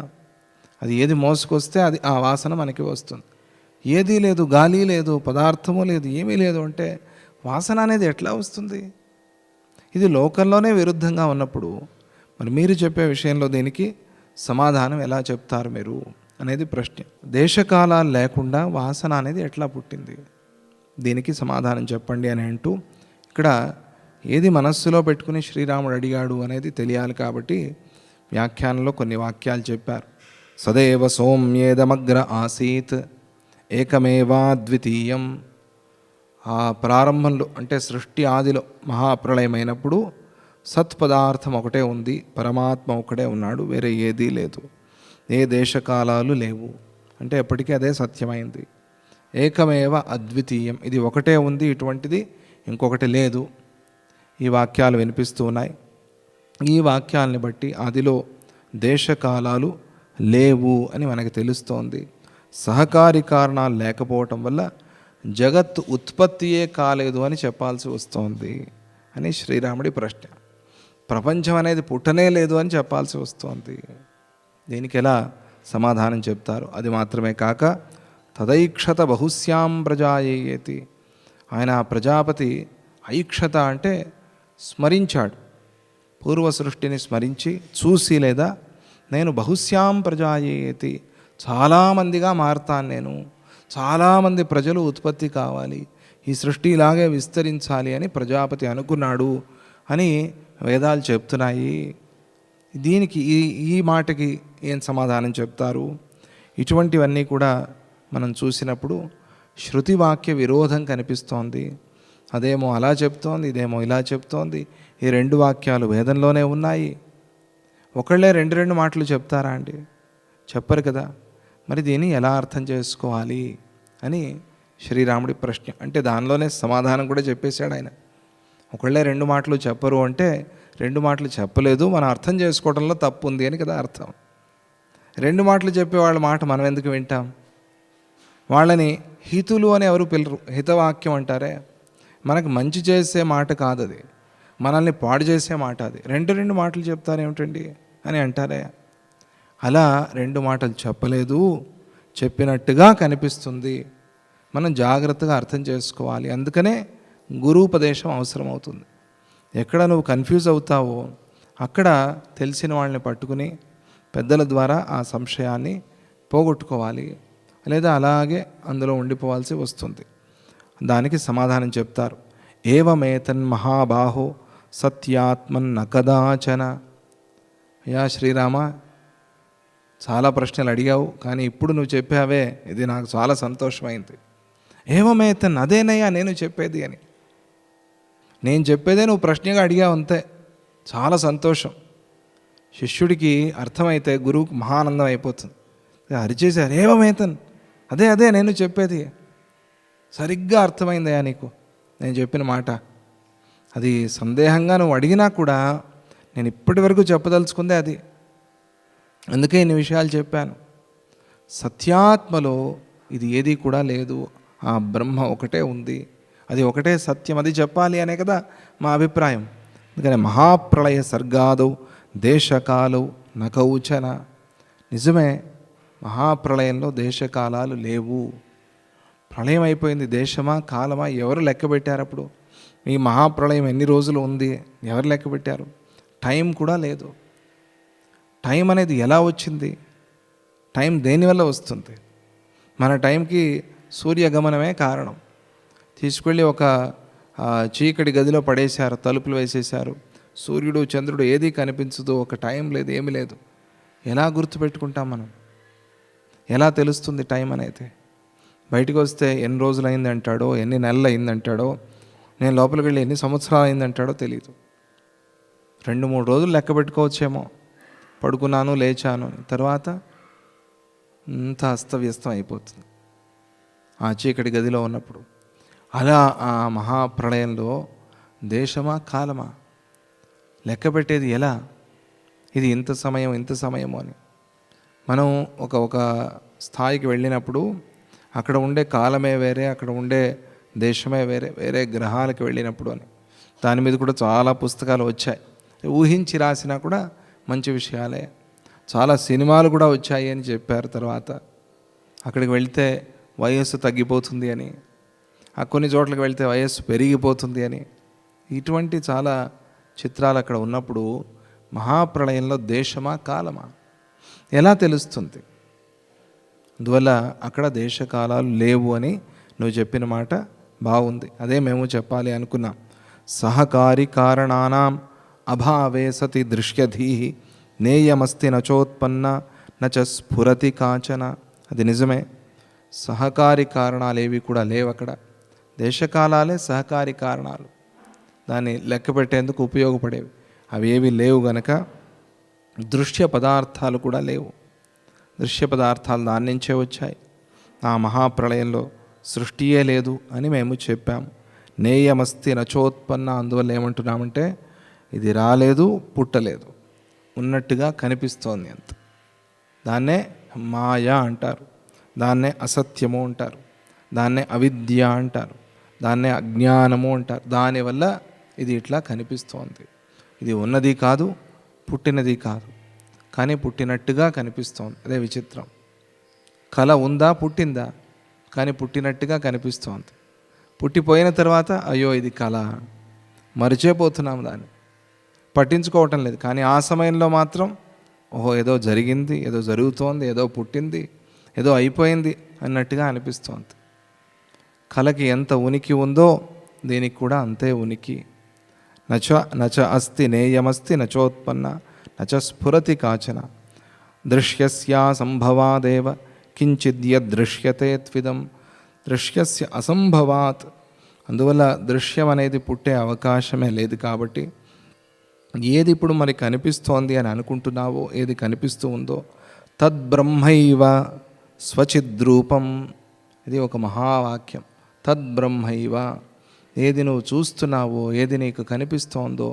అది ఏది మోసుకొస్తే అది ఆ వాసన మనకి వస్తుంది. ఏదీ లేదు, గాలి లేదు, పదార్థము లేదు, ఏమీ లేదు అంటే వాసన అనేది ఎట్లా వస్తుంది? ఇది లోకంలోనే విరుద్ధంగా ఉన్నప్పుడు మరి మీరు చెప్పే విషయంలో దీనికి సమాధానం ఎలా చెప్తారు మీరు అనేది ప్రశ్న. దేశకాలాలు లేకుండా వాసన అనేది ఎట్లా పుట్టింది? దీనికి సమాధానం చెప్పండి అని అంటూ ఇక్కడ ఏది మనస్సులో పెట్టుకుని శ్రీరాముడు అడిగాడు అనేది తెలియాలి కాబట్టి వ్యాఖ్యానంలో కొన్ని వాక్యాలు చెప్పారు. సదేవ సౌమ్యేదమగ్ర ఆసీత్ ఏకమేవాద్వితీయం. ఆ ప్రారంభంలో అంటే సృష్టి ఆదిలో మహాప్రళయమైనప్పుడు సత్పదార్థం ఒకటే ఉంది, పరమాత్మ ఒకటే ఉన్నాడు, వేరే ఏదీ లేదు, ఏ దేశకాలాలు లేవు అంటే ఎప్పటికీ అదే సత్యమైంది. ఏకమేవ అద్వితీయం, ఇది ఒకటే ఉంది, ఇటువంటిది ఇంకొకటి లేదు. ఈ వాక్యాలు వినిపిస్తూ ఉన్నాయి. ఈ వాక్యాలని బట్టి ఆదిలో దేశకాలాలు లేవు అని మనకు తెలుస్తోంది. సహకారి కారణాలు లేకపోవటం వల్ల జగత్తు ఉత్పత్తియే కాలేదు అని చెప్పాల్సి వస్తోంది అని శ్రీరాముడి ప్రశ్న. ప్రపంచం అనేది పుట్టనే లేదు అని చెప్పాల్సి వస్తోంది. దీనికి ఎలా సమాధానం చెప్తారు? అది మాత్రమే కాక తదైక్షత బహుశ్యాం ప్రజాయేతి. ఆయన ప్రజాపతి ఐక్షత అంటే స్మరించాడు, పూర్వ సృష్టిని స్మరించి చూసి, లేదా నేను బహుశ్యాం ప్రజాయేతి చాలామందిగా మారుతాను నేను, చాలామంది ప్రజలు ఉత్పత్తి కావాలి, ఈ సృష్టి ఇలాగే విస్తరించాలి అని ప్రజాపతి అనుకున్నాడు అని వేదాలు చెప్తున్నాయి. దీనికి ఈ మాటకి ఏం సమాధానం చెప్తారు? ఇటువంటివన్నీ కూడా మనం చూసినప్పుడు శృతివాక్య విరోధం కనిపిస్తోంది. అదేమో అలా చెప్తోంది, ఇదేమో ఇలా చెప్తోంది. ఈ రెండు వాక్యాలు వేదంలోనే ఉన్నాయి. ఒకళ్ళే రెండు మాటలు చెప్తారా అండి? చెప్పరు కదా. మరి దీన్ని ఎలా అర్థం చేసుకోవాలి అని శ్రీరాముడి ప్రశ్న. అంటే దానిలోనే సమాధానం కూడా చెప్పేశాడు ఆయన. ఒకళ్ళే రెండు మాటలు చెప్పరు అంటే రెండు మాటలు చెప్పలేదు, మనం అర్థం చేసుకోవడంలో తప్పు ఉంది అని కదా అర్థం. రెండు మాటలు చెప్పే వాళ్ళ మాట మనం ఎందుకు వింటాం? వాళ్ళని హితులు అని ఎవరు పిల్లరు, హితవాక్యం అంటారే. మనకు మంచి చేసే మాట కాదు అది, మనల్ని పాడు చేసే మాట అది. రెండు మాటలు చెప్తారేమిటండి అని అంటారే. అలా రెండు మాటలు చెప్పలేదు, చెప్పినట్టుగా కనిపిస్తుంది. మనం జాగ్రత్తగా అర్థం చేసుకోవాలి. అందుకనే గురూపదేశం అవసరం అవుతుంది. ఎక్కడ నువ్వు కన్ఫ్యూజ్ అవుతావో అక్కడ తెలిసిన వాళ్ళని పట్టుకుని పెద్దల ద్వారా ఆ సంశయాన్ని పోగొట్టుకోవాలి, లేదా అలాగే అందులో ఉండిపోవాల్సి వస్తుంది. దానికి సమాధానం చెప్తారు. ఏవమేతన్ మహాబాహో సత్యాత్మన్ నకదాచన. యా శ్రీరామ, చాలా ప్రశ్నలు అడిగావు, కానీ ఇప్పుడు నువ్వు చెప్పావే, ఇది నాకు చాలా సంతోషమైంది. ఏవమేతన్, అదేనయ్యా నేను చెప్పేది అని. నేను చెప్పేదే నువ్వు ప్రశ్నగా అడిగావు, అంతే. చాలా సంతోషం. శిష్యుడికి అర్థమైతే గురువుకు మహానందం అయిపోతుంది. అరిచేశారు, ఏవమేతన్, అదే నేను చెప్పేది. సరిగ్గా అర్థమైందయ్యా నీకు నేను చెప్పిన మాట. అది సందేహంగా నువ్వు అడిగినా కూడా నేను ఇప్పటి వరకు చెప్పదలుచుకుందే అది. అందుకే ఇన్ని విషయాలు చెప్పాను. సత్యాత్మలో ఇది ఏది కూడా లేదు, ఆ బ్రహ్మ ఒకటే ఉంది, అది ఒకటే సత్యం, అది చెప్పాలి అనే కదా మా అభిప్రాయం. అందుకని మహాప్రళయ సర్గాదౌ దేశకాలౌ నకౌచన. నిజమే, మహాప్రళయంలో దేశకాలాలు లేవు. ప్రళయం అయిపోయింది. దేశమా కాలమా ఎవరు లెక్క పెట్టారు? అప్పుడు ఈ మహాప్రళయం ఎన్ని రోజులు ఉంది ఎవరు లెక్క పెట్టారు? టైం కూడా లేదు. టైం అనేది ఎలా వచ్చింది? టైం దేనివల్ల వస్తుంది? మన టైంకి సూర్యగమనమే కారణం. తీసుకెళ్ళి ఒక చీకటి గదిలో పడేశారు, తలుపులు వేసేశారు, సూర్యుడు చంద్రుడు ఏదీ కనిపించదు, ఒక టైం లేదు, ఏమీ లేదు. ఎలా గుర్తుపెట్టుకుంటాం మనం? ఎలా తెలుస్తుంది టైం అనేది? బయటకు వస్తే ఎన్ని రోజులు అయింది అంటాడో, ఎన్ని నెలలు అయింది అంటాడో, నేను లోపలికి వెళ్ళి ఎన్ని సంవత్సరాలు అయింది అంటాడో తెలియదు. 2-3 రోజులు లెక్క పెట్టుకోవచ్చేమో, పడుకున్నాను లేచాను, తర్వాత అంతా అస్తవ్యస్తం అయిపోతుంది ఆ చీకటి గదిలో ఉన్నప్పుడు. అలా ఆ మహాప్రళయంలో దేశమా కాలమా లెక్క పెట్టేది ఎలా? ఇది ఇంత సమయం అని. మనం ఒక స్థాయికి వెళ్ళినప్పుడు అక్కడ ఉండే కాలమే వేరే, అక్కడ ఉండే దేశమే వేరే, వేరే గ్రహాలకు వెళ్ళినప్పుడు అని. దాని మీద కూడా చాలా పుస్తకాలు వచ్చాయి, ఊహించి రాసినా కూడా మంచి విషయాలే. చాలా సినిమాలు కూడా వచ్చాయి అని చెప్పారు. తర్వాత అక్కడికి వెళ్తే వయస్సు తగ్గిపోతుంది అని, కొన్ని చోట్లకి వెళ్తే వయస్సు పెరిగిపోతుంది అని, ఇటువంటి చాలా చిత్రాలు అక్కడ ఉన్నప్పుడు మహాప్రళయంలో దేశమా కాలమా ఎలా తెలుస్తుంది? అందువల్ల అక్కడ దేశకాలాలు లేవు అని నువ్వు చెప్పిన మాట బాగుంది, అదే మేము చెప్పాలి అనుకున్నాం. సహకారి కారణానాం అభావే సతి దృశ్యధీహి నేయమస్తి నచోత్పన్న నచ స్ఫురతి కాచన. అది నిజమే, సహకారి కారణాలు ఏవి కూడా లేవు అక్కడ. దేశకాలాలే సహకారి కారణాలు, దాన్ని లెక్క పెట్టేందుకు ఉపయోగపడేవి. అవి ఏవి లేవు గనక దృశ్య పదార్థాలు కూడా లేవు. దృశ్య పదార్థాలు దాని నుంచే వచ్చాయి. ఆ మహాప్రళయంలో సృష్టియే లేదు అని మేము చెప్పాము. నేయమస్తి నచోత్పన్న, అందువల్ల ఏమంటున్నామంటే ఇది రాలేదు, పుట్టలేదు, ఉన్నట్టుగా కనిపిస్తోంది అంత. దాన్నే మాయా అంటారు, దాన్నే అసత్యము అంటారు, దాన్నే అవిద్య అంటారు, దాన్నే అజ్ఞానము అంటారు. దానివల్ల ఇది ఇట్లా కనిపిస్తోంది. ఇది ఉన్నది కాదు, పుట్టినది కాదు, కానీ పుట్టినట్టుగా కనిపిస్తోంది. అదే విచిత్రం. కళ ఉందా, పుట్టిందా? కానీ పుట్టినట్టుగా కనిపిస్తోంది. పుట్టిపోయిన తర్వాత అయ్యో ఇది కళ, మరిచిపోతున్నాం, దాన్ని పట్టించుకోవటం లేదు. కానీ ఆ సమయంలో మాత్రం ఓహో ఏదో జరిగింది, ఏదో జరుగుతోంది, ఏదో పుట్టింది, ఏదో అయిపోయింది అన్నట్టుగా అనిపిస్తోంది. కళకి ఎంత ఉనికి ఉందో దీనికి కూడా అంతే ఉనికి. నచ నచ అస్తి నేయమస్తి నచోత్పన్న నచ స్ఫురతి కాచన దృశ్యస్యా సంభవాదేవ కించిద్యదృశ్యతే త్విదం దృశ్యస్య అసంభవాత్. అందువల్ల దృశ్యం అనేది పుట్టే అవకాశమే లేదు. కాబట్టి ఏది ఇప్పుడు మరి కనిపిస్తోంది అని అనుకుంటున్నావో, ఏది కనిపిస్తూ ఉందో తద్బ్రహ్మైవ స్వచిద్రూపం. ఇది ఒక మహావాక్యం. తద్బ్రహ్మైవ, ఏది నువ్వు చూస్తున్నావో, ఏది నీకు కనిపిస్తోందో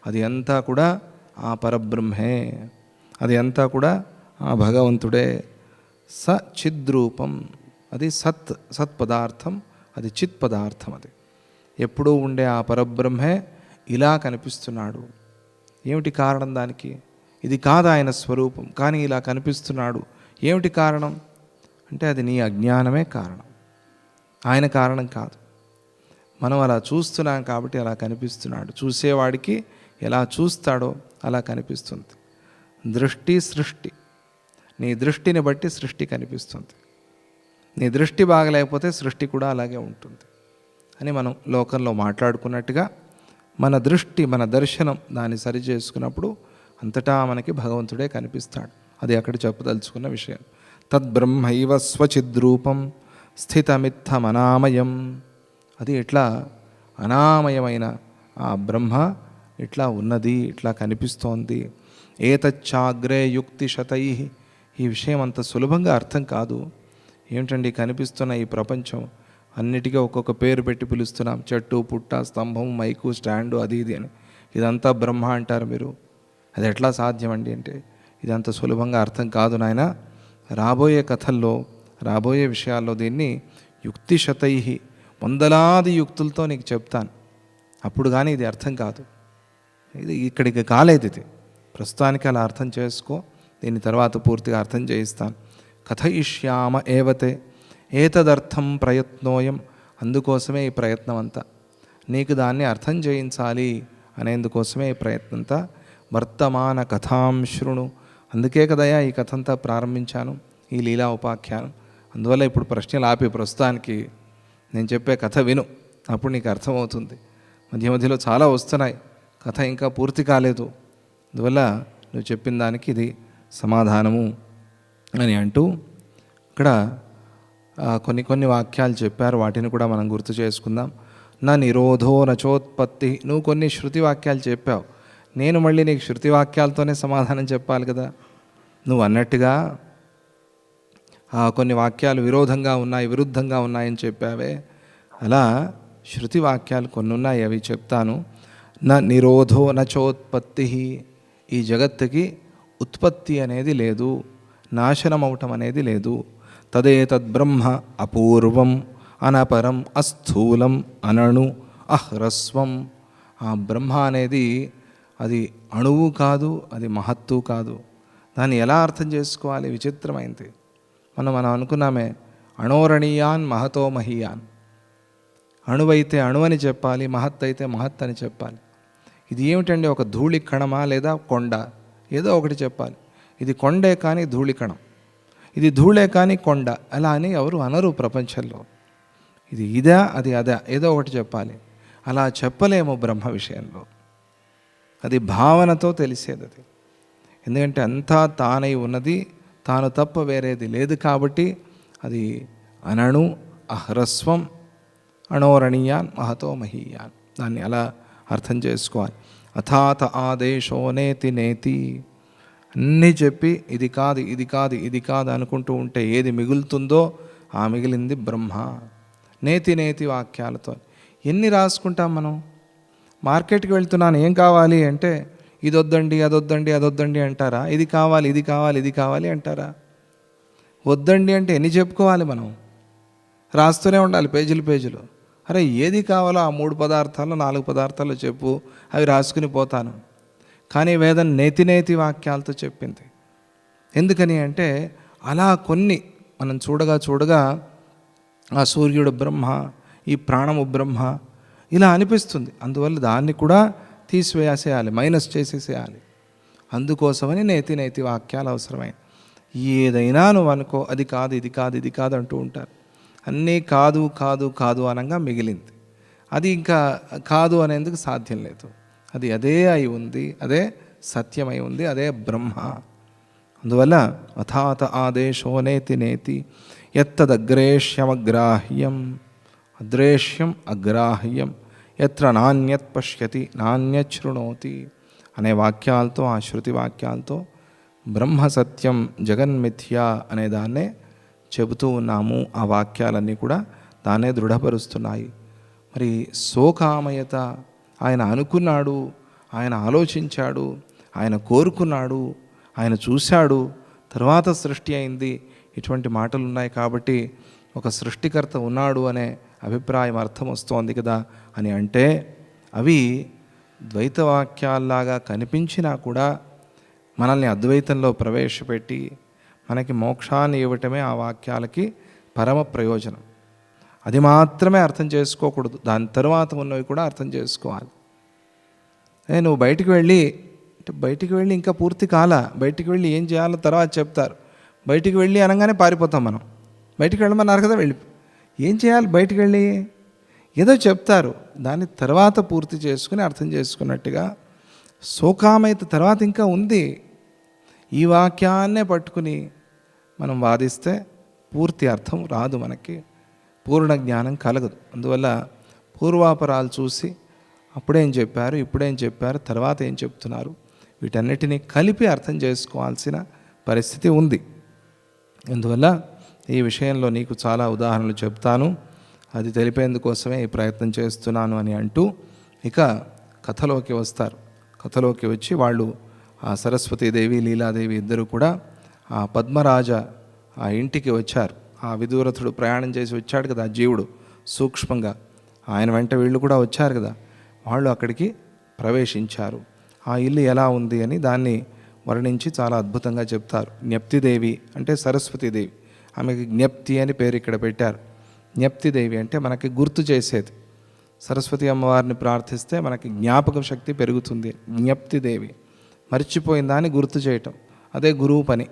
అది అంతా కూడా ఆ పరబ్రహ్మే, అది అంతా కూడా ఆ భగవంతుడే. స చిద్రూపం, అది సత్ పదార్థం, అది చిత్ పదార్థం. అది ఎప్పుడూ ఉండే ఆ పరబ్రహ్మే ఇలా కనిపిస్తున్నాడు. ఏమిటి కారణం దానికి? ఇది కాదు ఆయన స్వరూపం, కానీ ఇలా కనిపిస్తున్నాడు. ఏమిటి కారణం అంటే అది నీ అజ్ఞానమే కారణం, ఆయన కారణం కాదు. మనం అలా చూస్తున్నాం కాబట్టి అలా కనిపిస్తున్నాడు. చూసేవాడికి ఎలా చూస్తాడో అలా కనిపిస్తుంది. దృష్టి సృష్టి, నీ దృష్టిని బట్టి సృష్టి కనిపిస్తుంది. నీ దృష్టి బాగలేకపోతే సృష్టి కూడా అలాగే ఉంటుంది అని మనం లోకంలో మాట్లాడుకున్నట్టుగా మన దృష్టి, మన దర్శనం దాన్ని సరి చేసుకున్నప్పుడు అంతటా మనకి భగవంతుడే కనిపిస్తాడు. అది అక్కడ చెప్పదలుచుకున్న విషయం. తద్బ్రహ్మైవ స్వచిద్రూపం స్థితమిత్తమనామయం. అది ఇట్లా అనామయమైన ఆ బ్రహ్మ ఇట్లా ఉన్నది, ఇట్లా కనిపిస్తోంది. ఏతచ్చాగ్రే యుక్తిశతై. ఈ విషయం అంత సులభంగా అర్థం కాదు. ఏమిటండి కనిపిస్తున్న ఈ ప్రపంచం అన్నిటికీ ఒక్కొక్క పేరు పెట్టి పిలుస్తున్నాం. చెట్టు, పుట్ట, స్తంభం, మైకు, స్టాండు, అది ఇది అని. ఇదంతా బ్రహ్మ అంటారు మీరు. అది ఎట్లా సాధ్యం అండి అంటే ఇదంత సులభంగా అర్థం కాదు నాయన. రాబోయే కథల్లో, రాబోయే విషయాల్లో దీన్ని యుక్తిశతై, వందలాది యుక్తులతో నీకు చెప్తాను. అప్పుడు కానీ ఇది అర్థం కాదు. ఇది ఇక్కడికి కాలేదు. ఇది ప్రస్తుతానికి అలా అర్థం చేసుకో. దీని తర్వాత పూర్తిగా అర్థం చేయిస్తాను. కథయిష్యామ ఏవతే ఏతదర్థం ప్రయత్నోయం. అందుకోసమే ఈ ప్రయత్నం అంతా. నీకు దాన్ని అర్థం చేయించాలి అనేందుకోసమే ఈ ప్రయత్నం అంతా. వర్తమాన కథాం శృణు. అందుకే కదయా ఈ కథ అంతా ప్రారంభించాను, ఈ లీలా ఉపాఖ్యానం. అందువల్ల ఇప్పుడు ప్రశ్నలు ఆపి ప్రస్తుతానికి నేను చెప్పే కథ విను, అప్పుడు నీకు అర్థమవుతుంది. మధ్య మధ్యలో చాలా వస్తున్నాయి, కథ ఇంకా పూర్తి కాలేదు. అందువల్ల నువ్వు చెప్పిన దానికి ఇది సమాధానము అని అంటూ ఇక్కడ కొన్ని వాక్యాలు చెప్పారు. వాటిని కూడా మనం గుర్తు చేసుకుందాం. నా నిరోధో నచోత్పత్తి. నువ్వు కొన్ని శృతి వాక్యాలు చెప్పావు. నేను మళ్ళీ నీకు శృతి వాక్యాలతోనే సమాధానం చెప్పాలి కదా. నువ్వు అన్నట్టుగా కొన్ని వాక్యాలు విరోధంగా ఉన్నాయి, విరుద్ధంగా ఉన్నాయని చెప్పావే, అలా శృతి వాక్యాలు కొన్ని ఉన్నాయి, అవి చెప్తాను. నా నిరోధో నచోత్పత్తి. ఈ జగత్తుకి ఉత్పత్తి అనేది లేదు, నాశనం అవటం అనేది లేదు. తదేతద్బ్రహ్మ అపూర్వం అనపరం అస్థూలం అనణు అహ్రస్వం. ఆ బ్రహ్మ అనేది అది అణువు కాదు, అది మహత్తు కాదు. దాన్ని ఎలా అర్థం చేసుకోవాలి? విచిత్రమైంది. మనం అనుకున్నామే, అణోరణీయాన్ మహతో మహీయాన్. అణువైతే అణువని చెప్పాలి, మహత్ అయితే మహత్ అని చెప్పాలి. ఇది ఏమిటండి? ఒక ధూళి కణమా లేదా కొండ? ఏదో ఒకటి చెప్పాలి. ఇది కొండే కానీ ధూళి కణం, ఇది ధూళే కానీ కొండ, అలా అని ఎవరు అనరు ప్రపంచంలో. ఇది ఇదా, అది అదా, ఏదో ఒకటి చెప్పాలి. అలా చెప్పలేము బ్రహ్మ విషయంలో. అది భావనతో తెలిసేది. అది ఎందుకంటే అంతా తానై ఉన్నది, తాను తప్ప వేరేది లేదు. కాబట్టి అది అనణు అహ్రస్వం అణోరణీయాన్ మహతో మహీయాన్. దాన్ని అలా అర్థం చేసుకోవాలి. అథాత ఆదేశో నేతి నేతి. అన్నీ చెప్పి ఇది కాదు, ఇది కాదు, ఇది కాదు అనుకుంటూ ఉంటే ఏది మిగులుతుందో ఆ మిగిలింది బ్రహ్మ. నేతి నేతి వాక్యాలతో ఎన్ని రాసుకుంటాం మనం? మార్కెట్కి వెళ్తున్నాను, ఏం కావాలి అంటే ఇది వద్దండి, అదొద్దండి, అదొద్దండి అంటారా? ఇది కావాలి, ఇది కావాలి, ఇది కావాలి అంటారా? వద్దండి అంటే ఎన్ని చెప్పుకోవాలి మనం? రాస్తూనే ఉండాలి పేజీలు పేజీలు. అరే ఏది కావాలో ఆ 3 పదార్థాలు 4 పదార్థాలు చెప్పు, అవి రాసుకుని పోతాను. కానీ వేదం నేతి నేతి వాక్యాలతో చెప్పింది. ఎందుకని అంటే అలా కొన్ని మనం చూడగా ఆ సూర్యుడు బ్రహ్మ, ఈ ప్రాణము బ్రహ్మ ఇలా అనిపిస్తుంది. అందువల్ల దాన్ని కూడా తీసివేసేయాలి, మైనస్ చేసేసేయాలి. అందుకోసమని నేతి నేతి వాక్యాలు అవసరమైంది. ఏదైనా నువ్వు అనుకో, అది కాదు ఇది కాదు ఇది కాదు అంటూ ఉంటారు. అన్నీ కాదు కాదు కాదు అనగా మిగిలింది. అది ఇంకా కాదు అనేందుకు సాధ్యం లేదు. అది అదే అయి ఉంది, అదే సత్యమై ఉంది, అదే బ్రహ్మ. అందువల్ల అథాత ఆదేశో నేతి నేతి యత్తదగ్రేష్యమగ్రాహ్యం అద్రేష్యం అగ్రాహ్యం ఎత్ర నాణ్యత్ పశ్యతి నాణ్యత్ శృణోతి అనే వాక్యాలతో, ఆ శృతి వాక్యాలతో బ్రహ్మ సత్యం జగన్మిథ్య అనే దాన్నే చెబుతూ ఉన్నాము. ఆ వాక్యాలన్నీ కూడా దాన్నే దృఢపరుస్తున్నాయి. మరి శోకామయత, ఆయన అనుకున్నాడు, ఆయన ఆలోచించాడు, ఆయన కోరుకున్నాడు, ఆయన చూశాడు, తర్వాత సృష్టి అయింది, ఇటువంటి మాటలు ఉన్నాయి. కాబట్టి ఒక సృష్టికర్త ఉన్నాడు అనే అభిప్రాయం అర్థం వస్తోంది కదా అని అంటే, అవి ద్వైతవాక్యాల్లాగా కనిపించినా కూడా మనల్ని అద్వైతంలో ప్రవేశపెట్టి మనకి మోక్షాన్ని ఇవ్వటమే ఆ వాక్యాలకి పరమ ప్రయోజనం. అది మాత్రమే అర్థం చేసుకోకూడదు, దాని తరువాత ఉన్నవి కూడా అర్థం చేసుకోవాలి. నువ్వు బయటికి వెళ్ళి ఇంకా పూర్తి కాల, బయటికి వెళ్ళి ఏం చేయాలో తర్వాత చెప్తారు. బయటికి వెళ్ళి అనగానే పారిపోతాం మనం. బయటికి వెళ్ళమన్నారు కదా, వెళ్ళి ఏం చేయాలి? బయటికి వెళ్ళి ఏదో చెప్తారు, దాన్ని తర్వాత పూర్తి చేసుకుని అర్థం చేసుకున్నట్టుగా శోకామైతే తర్వాత ఇంకా ఉంది. ఈ వాక్యాన్నే పట్టుకుని మనం వాదిస్తే పూర్తి అర్థం రాదు, మనకి పూర్ణ జ్ఞానం కలగదు. అందువల్ల పూర్వాపరాలు చూసి అప్పుడేం చెప్పారు, ఇప్పుడేం చెప్పారు, తర్వాత ఏం చెప్తున్నారు, వీటన్నిటినీ కలిపి అర్థం చేసుకోవాల్సిన పరిస్థితి ఉంది. అందువల్ల ఈ విషయంలో నీకు చాలా ఉదాహరణలు చెప్తాను, అది తెలిపేందుకోసమే ఈ ప్రయత్నం చేస్తున్నాను అని అంటూ ఇక కథలోకి వస్తారు. కథలోకి వచ్చి వాళ్ళు ఆ సరస్వతీదేవి లీలాదేవి ఇద్దరు కూడా ఆ పద్మరాజ ఆ ఇంటికి వచ్చారు. ఆ విదూరథుడు ప్రయాణం చేసి వచ్చాడు కదా, ఆ జీవుడు సూక్ష్మంగా, ఆయన వెంట వీళ్ళు కూడా వచ్చారు కదా, వాళ్ళు అక్కడికి ప్రవేశించారు. ఆ ఇల్లు ఎలా ఉంది అని దాన్ని వర్ణించి చాలా అద్భుతంగా చెప్తారు. జ్ఞప్తిదేవి అంటే సరస్వతీదేవి, ఆమెకి జ్ఞప్తి అని పేరు ఇక్కడ పెట్టారు. జ్ఞప్తిదేవి అంటే మనకి గుర్తు చేసేది. సరస్వతి అమ్మవారిని ప్రార్థిస్తే మనకి జ్ఞాపక శక్తి పెరుగుతుంది. జ్ఞప్తిదేవి మర్చిపోయిన దాన్ని గుర్తు చేయటం, అదే గురువు పని.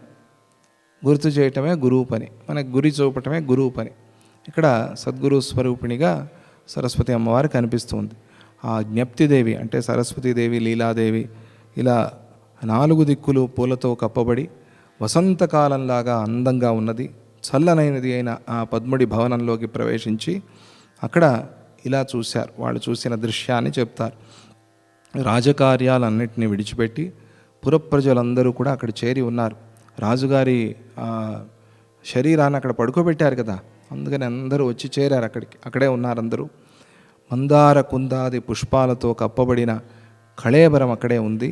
గుర్తు చేయటమే గురువు పని, మనకు గురి చూపటమే గురువు పని. ఇక్కడ సద్గురు స్వరూపిణిగా సరస్వతి అమ్మవారు కనిపిస్తుంది. ఆ జ్ఞప్తిదేవి అంటే సరస్వతీదేవి, లీలాదేవి ఇలా 4 దిక్కులు పూలతో కప్పబడి వసంతకాలంలాగా అందంగా ఉన్నది, చల్లనైనది అయిన ఆ పద్ముడి భవనంలోకి ప్రవేశించి అక్కడ ఇలా చూశారు. వాళ్ళు చూసిన దృశ్యాన్ని చెప్తారు. రాజకార్యాలన్నింటినీ విడిచిపెట్టి పురప్రజలందరూ కూడా అక్కడ చేరి ఉన్నారు. రాజుగారి శరీరాన్ని అక్కడ పడుకోబెట్టారు కదా, అందుకని అందరూ వచ్చి చేరారు అక్కడికి. అక్కడే ఉన్నారు అందరూ. మందార కుందాది పుష్పాలతో కప్పబడిన కళేబరం అక్కడే ఉంది.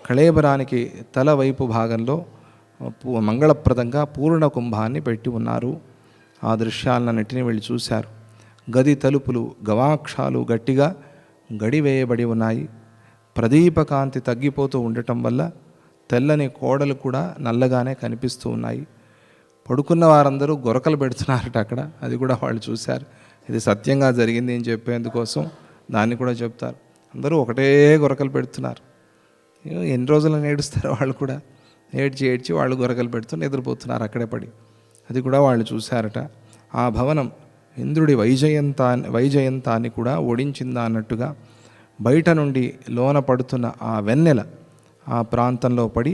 కళేబరానికి తల వైపు భాగంలో మంగళప్రదంగా పూర్ణ కుంభాన్ని పెట్టి ఉన్నారు. ఆ దృశ్యాలన్నింటినీ వెళ్ళి చూశారు. గది తలుపులు గవాక్షాలు గట్టిగా గడివేయబడి ఉన్నాయి. ప్రదీపకాంతి తగ్గిపోతూ ఉండటం వల్ల తెల్లని కోడలు కూడా నల్లగానే కనిపిస్తూ ఉన్నాయి. పడుకున్న వారందరూ గొరకలు పెడుతున్నారట అక్కడ, అది కూడా వాళ్ళు చూశారు. ఇది సత్యంగా జరిగింది అని చెప్పేందుకోసం దాన్ని కూడా చెప్తారు. అందరూ ఒకటే గొరకలు పెడుతున్నారు. ఎన్ని రోజులు ఏడుస్తారు వాళ్ళు కూడా, ఏడ్చి వాళ్ళు గొరకలు పెడుతూ నిద్రపోతున్నారు అక్కడే పడి. అది కూడా వాళ్ళు చూశారట. ఆ భవనం ఇంద్రుడి వైజయంతాన్ని కూడా ఓడించిందా అన్నట్టుగా బయట నుండి లోన పడుతున్న ఆ వెన్నెల ఆ ప్రాంతంలో పడి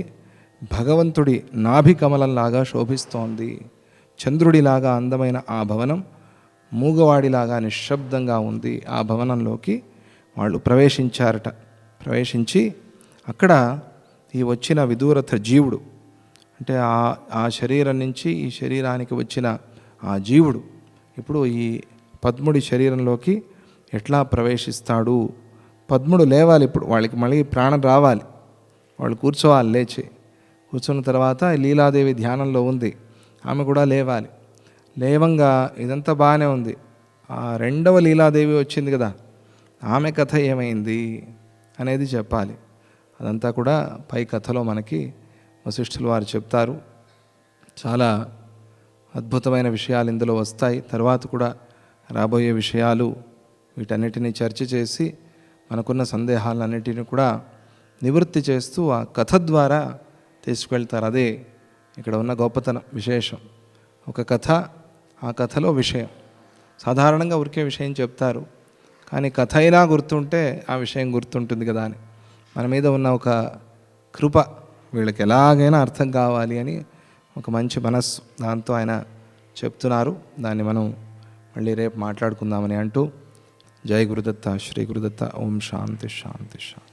భగవంతుడి నాభికమలంలాగా శోభిస్తోంది. చంద్రుడిలాగా అందమైన ఆ భవనం మూగవాడిలాగా నిశ్శబ్దంగా ఉంది. ఆ భవనంలోకి వాళ్ళు ప్రవేశించారట. ప్రవేశించి అక్కడ ఈ వచ్చిన విదూరథ జీవుడు అంటే ఆ శరీరం నుంచి ఈ శరీరానికి వచ్చిన ఆ జీవుడు ఇప్పుడు ఈ పద్ముడి శరీరంలోకి ఎట్లా ప్రవేశిస్తాడు? పద్ముడు లేవాలి, ఇప్పుడు వాళ్ళకి మళ్ళీ ప్రాణం రావాలి, వాళ్ళు కూర్చోవాలి. లేచి కూర్చున్న తర్వాత లీలాదేవి ధ్యానంలో ఉంది, ఆమె కూడా లేవాలి. లేవంగా ఇదంతా బాగానే ఉంది. ఆ 2వ లీలాదేవి వచ్చింది కదా, ఆమె కథ ఏమైంది అనేది చెప్పాలి. అదంతా కూడా పై కథలో మనకి వశిష్ఠుల వారు చెప్తారు. చాలా అద్భుతమైన విషయాలు ఇందులో వస్తాయి. తర్వాత కూడా రాబోయే విషయాలు వీటన్నిటినీ చర్చ చేసి మనకున్న సందేహాలన్నిటిని కూడా నివృత్తి చేస్తూ ఆ కథ ద్వారా తీసుకువెళ్తారు. అదే ఇక్కడ ఉన్న గొప్పతనం, విశేషం. ఒక కథ, ఆ కథలో విషయం. సాధారణంగా ఊరికే విషయం చెప్తారు, కానీ కథ అయినా గుర్తుంటే ఆ విషయం గుర్తుంటుంది కదా అని. మన మీద ఉన్న ఒక కృప, వీళ్ళకి ఎలాగైనా అర్థం కావాలి అని ఒక మంచి మనస్సు, దాంతో ఆయన చెప్తున్నారు. దాన్ని మనం మళ్ళీ రేపు మాట్లాడుకుందామని అంటూ, జై గురుదత్త, శ్రీ గురుదత్త. ఓం శాంతి శాంతి శాంతి.